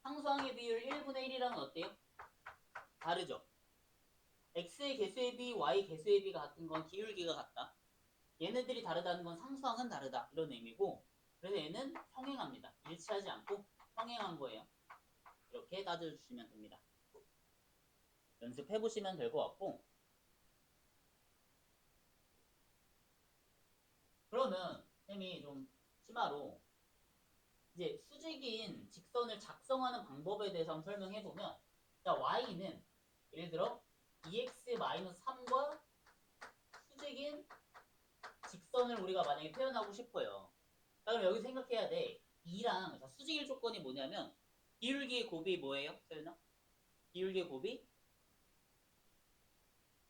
상수항의 비율 1분의 1이랑은 어때요? 다르죠? x의 개수의 비, y 개수의 비가 같은 건 기울기가 같다. 얘네들이 다르다는 건 상수항은 다르다. 이런 의미고 그래서 얘는 평행합니다. 일치하지 않고 평행한 거예요. 이렇게 따져주시면 됩니다. 연습해보시면 될 것 같고 그러면 쌤이 좀 심화로 이제 수직인 직선을 작성하는 방법에 대해서 한번 설명해보면 자 y는 예를 들어 2x-3과 수직인 직선을 우리가 만약에 표현하고 싶어요. 자, 그럼 여기 생각해야 돼. 2랑 자, 수직일 조건이 뭐냐면 기울기의 곱이 뭐예요? 소연아? 기울기의 곱이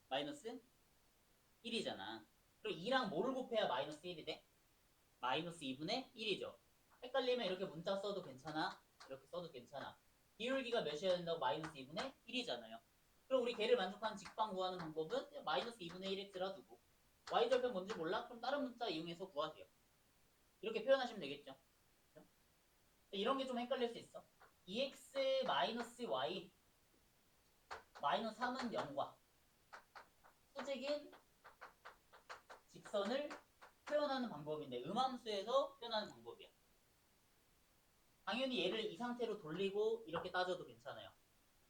마이너스 1이잖아. 그럼 2랑 뭐를 곱해야 마이너스 1이 돼? 마이너스 2분의 1이죠. 헷갈리면 이렇게 문자 써도 괜찮아. 이렇게 써도 괜찮아. 기울기가 몇이어야 된다고? 마이너스 2분의 1이잖아요. 그럼 우리 걔를 만족하는 직방 구하는 방법은 마이너스 2분의 1x라 두고 y절편 뭔지 몰라? 그럼 다른 문자 이용해서 구하세요. 이렇게 표현하시면 되겠죠. 그렇죠? 이런 게 좀 헷갈릴 수 있어. 2x 마이너스 y 마이너스 3은 0과 수직인 직선을 표현하는 방법인데 음함수에서 표현하는 방법이야. 당연히 얘를 이 상태로 돌리고 이렇게 따져도 괜찮아요.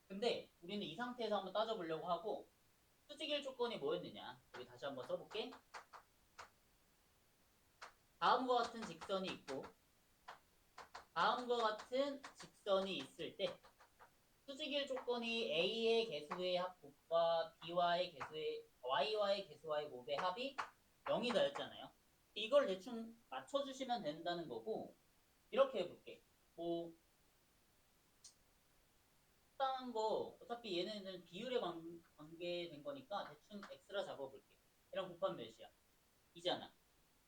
근데 우리는 이 상태에서 한번 따져보려고 하고 수직일 조건이 뭐였느냐 여기 다시 한번 써볼게. 다음과 같은 직선이 있고 다음과 같은 직선이 있을 때 수직일 조건이 A의 개수의 합곱과 B와의 개수의 Y와의 개수와의 곱의 합이 0이다 였잖아요. 이걸 대충 맞춰주시면 된다는 거고 이렇게 해볼게. 뭐 적당한 거 어차피 얘네는 비율에 관계된 거니까 대충 x라 잡아볼게. 얘랑 곱하면 몇이야? 2잖아.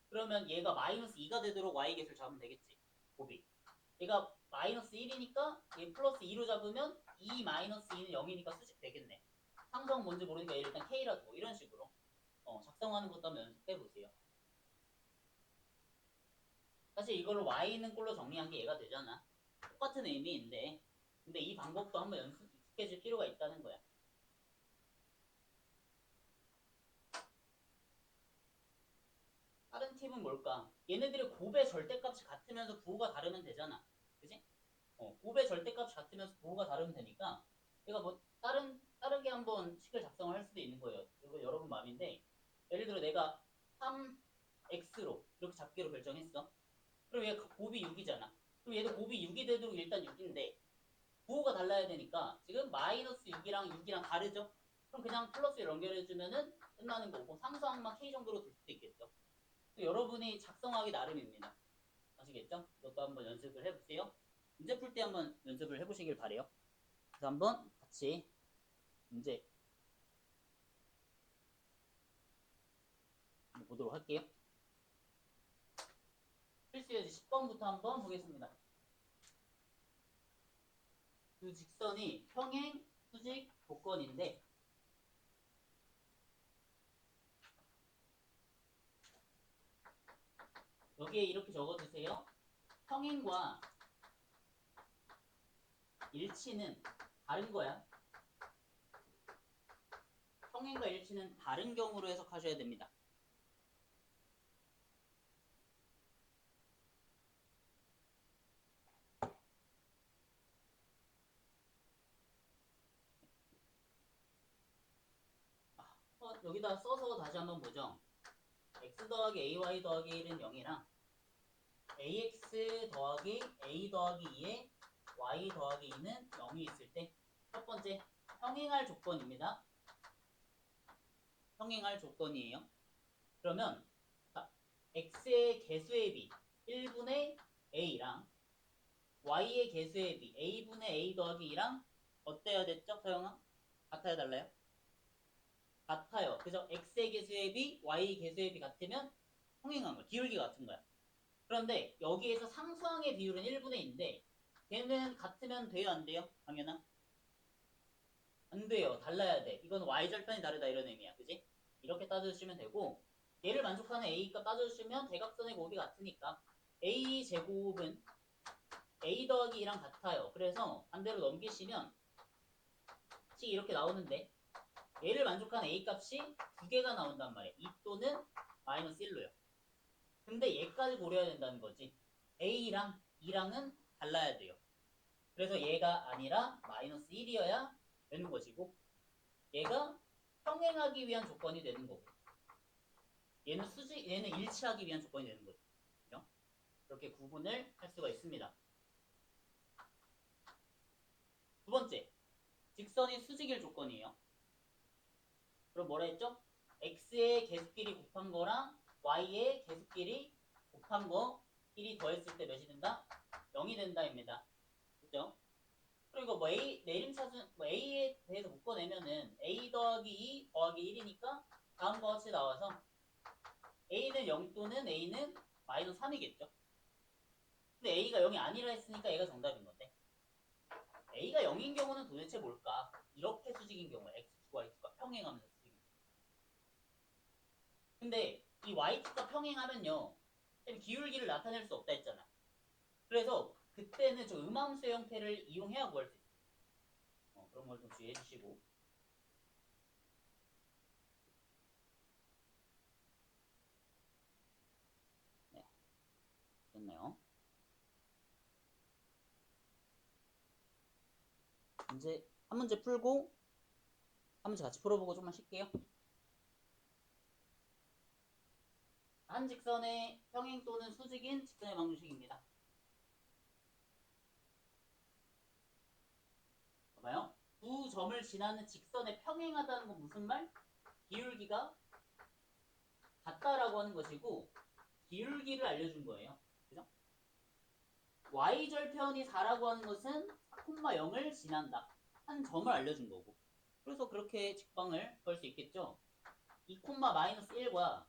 그러면 얘가 마이너스 2가 되도록 y 겟을 잡으면 되겠지. 곱이. 얘가 마이너스 1이니까 얘 플러스 2로 잡으면 2 마이너스 2는 0이니까 수직 되겠네. 상성 뭔지 모르니까 얘를 일단 k라 두고 이런 식으로 작성하는 것도 한번 연습해보세요. 사실 이걸로 y는 꼴로 정리한 게 얘가 되잖아. 똑같은 의미인데 근데 이 방법도 한번 익숙해질 필요가 있다는 거야. 다른 팁은 뭘까? 얘네들의 곱의 절대값이 같으면서 부호가 다르면 되잖아. 그지? 곱의 절대값이 같으면서 부호가 다르면 되니까 얘가 뭐 다르게 한번 식을 작성을 할 수도 있는 거예요. 이거 여러분 마음인데 예를 들어 내가 3x로 이렇게 잡기로 결정했어. 그럼 얘 곱이 6이잖아. 그럼 얘도 곱이 6이 되도록 일단 6인데 부호가 달라야 되니까 지금 마이너스 6이랑 6이랑 다르죠? 그럼 그냥 플러스를 연결해주면은 끝나는 거고 상수항만 k 정도로 될 수도 있겠죠. 여러분이 작성하기 나름입니다. 아시겠죠? 이것도 한번 연습을 해보세요. 문제 풀 때 한번 연습을 해보시길 바래요. 그래서 한번 같이 문제 보도록 할게요. 필수여지 10번부터 한번 보겠습니다. 그 직선이 평행, 수직, 복건인데 여기에 이렇게 적어주세요. 평행과 일치는 다른 거야. 평행과 일치는 다른 경우로 해석하셔야 됩니다. 여기다 써서 다시 한번 보죠. x 더하기 ay 더하기 1은 0이랑 ax 더하기 a 더하기 2에 y 더하기 2는 0이 있을 때 첫 번째 평행할 조건입니다. 평행할 조건이에요. 그러면 자, x의 개수의 비 1분의 a랑 y의 개수의 비 a분의 a 더하기 2랑 어때야 됐죠? 서영아? 같아야 달라요? 같아요. 그래서 x의 개수의 비, y의 개수의 비 같으면 평행한 거야. 기울기가 같은 거야. 그런데 여기에서 상수항의 비율은 1분의 2인데 걔는 같으면 돼요? 안 돼요? 당연한? 안 돼요. 달라야 돼. 이건 y절편이 다르다 이런 의미야. 그지? 이렇게 따져주시면 되고 얘를 만족하는 a값 따져주시면 대각선의 곱이 같으니까 a 제곱은 a 더하기 2랑 같아요. 그래서 반대로 넘기시면 식 이렇게 나오는데 얘를 만족하는 a 값이 두 개가 나온단 말이에요. 2 또는 마이너스 1로요. 근데 얘까지 고려해야 된다는 거지. a랑 2랑은 달라야 돼요. 그래서 얘가 아니라 마이너스 1이어야 되는 것이고 얘가 평행하기 위한 조건이 되는 거고 얘는 일치하기 위한 조건이 되는 거죠. 그죠? 이렇게 구분을 할 수가 있습니다. 두 번째, 직선이 수직일 조건이에요. 그럼 뭐라 했죠? x의 개수끼리 곱한 거랑 y의 개수끼리 곱한 거 1이 더했을 때 몇이 된다? 0이 된다입니다. 그죠? 그리고 뭐 A, 내림차순, 뭐 A에 대해서 묶어내면은 A 더하기 2 더하기 1이니까 다음과 같이 나와서 A는 0 또는 A는 마이너스 3이겠죠. 근데 A가 0이 아니라 했으니까 얘가 정답인 건데 A가 0인 경우는 도대체 뭘까? 이렇게 수직인 경우에 X축과 Y축과 평행하면서 수직인 경우. 근데 이 Y축과 평행하면요 기울기를 나타낼 수 없다 했잖아. 그래서 그때는 좀 음함수의 형태를 이용해야 구할 수 있어요. 그런 걸 좀 주의해 주시고 네, 됐네요. 이제 한 문제 풀고 한 문제 같이 풀어보고 좀만 쉴게요. 한 직선의 평행 또는 수직인 직선의 방정식입니다. 봐봐요. 두 점을 지나는 직선에 평행하다는 건 무슨 말? 기울기가 같다라고 하는 것이고 기울기를 알려준 거예요. 그죠? y절편이 4라고 하는 것은 4,0을 지난다. 한 점을 알려준 거고. 그래서 그렇게 직방을 걸 수 있겠죠. 2, 마이너스 1과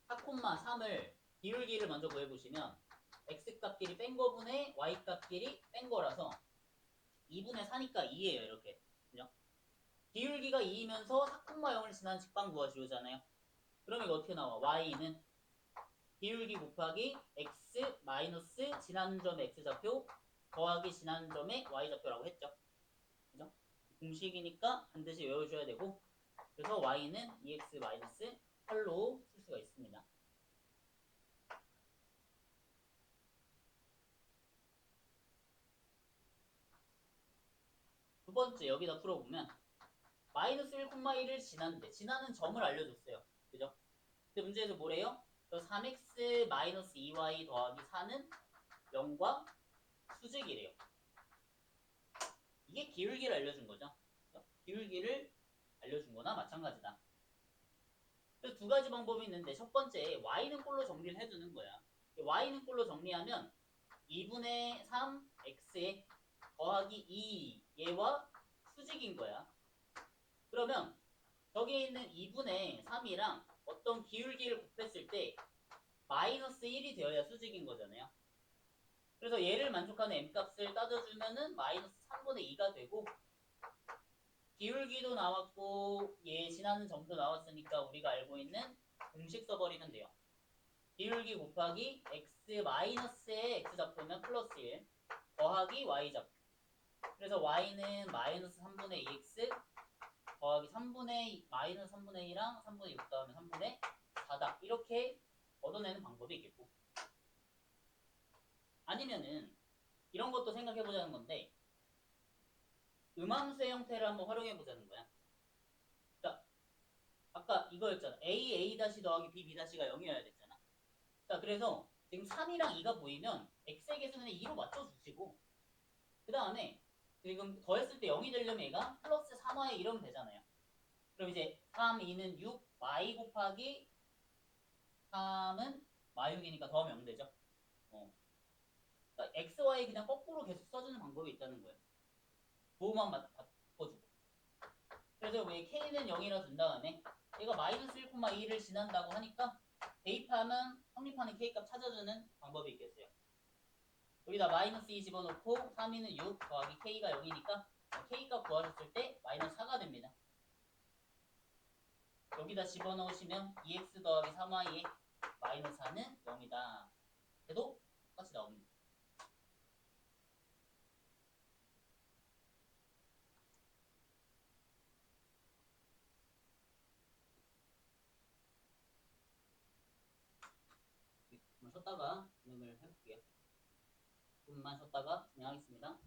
4,3을 기울기를 먼저 구해보시면 x값끼리 뺀 거분의 y값끼리 뺀 거라서 2분의 4니까 2예요. 이렇게. 그죠? 기울기가 2이면서 4,0을 지난 직방 구하시오잖아요. 그럼 이거 어떻게 나와? y는 기울기 곱하기 x 마이너스 지나는 점의 x좌표 더하기 지나는 점의 y좌표라고 했죠. 그죠? 공식이니까 반드시 외워줘야 되고 그래서 y는 2x 마이너스 8로 쓸 수가 있습니다. 두 번째 여기다 풀어보면 마이너스 1,1을 지났는데 지나는 점을 알려줬어요. 그죠? 근데 문제에서 뭐래요? 3x 마이너스 2y 더하기 4는 0과 수직이래요. 이게 기울기를 알려준 거죠. 그죠? 기울기를 알려준 거나 마찬가지다. 그래서 두 가지 방법이 있는데 첫 번째 y는 꼴로 정리를 해주는 거야. y는 꼴로 정리하면 2분의 3x에 더하기 2 얘와 수직인 거야. 그러면 저기에 있는 2분의 3이랑 어떤 기울기를 곱했을 때 마이너스 1이 되어야 수직인 거잖아요. 그래서 얘를 만족하는 m값을 따져주면은 마이너스 3분의 2가 되고 기울기도 나왔고 얘 지나는 점도 나왔으니까 우리가 알고 있는 공식 써버리면 돼요. 기울기 곱하기 x 마이너스의 x좌표면 플러스 1 더하기 y좌표. 그래서 y는 마이너스 3분의 2x 더하기 3분의 마이너스 3분의 2랑 3분의 6 더하면 3분의 4다. 이렇게 얻어내는 방법이 있겠고 아니면은 이런 것도 생각해보자는 건데 음함수의 형태를 한번 활용해 보자는 거야. 자, 아까 이거였잖아. A 다시 더하기 B B 다시가 0이어야 됐잖아. 자, 그래서 지금 3이랑 2가 보이면 x의 개수는 2로 맞춰주시고 그 다음에 지금 더했을 때 0이 되려면 얘가 플러스 3y 이러면 되잖아요. 그럼 이제 3, 2는 6, y 곱하기 3은 마육이니까 더하면 0 되죠. 그러니까 x, y 그냥 거꾸로 계속 써주는 방법이 있다는 거예요. 도만 바꿔주고. 그래서 왜 k는 0이라 둔 다음에 얘가 마이너스 1,2를 지난다고 하니까 대입하면 성립하는 k값 찾아주는 방법이 있겠어요. 여기다 마이너스 2 집어넣고 3위는 6 더하기 k가 0이니까 k값 구하셨을 때 마이너스 4가 됩니다. 여기다 집어넣으시면 2x 더하기 3y에 마이너스 4는 0이다. 그래도 똑같이 나옵니다. 좀 쉬었다가 진행을 해볼게요. 조금만 쉬었다가 진행하겠습니다.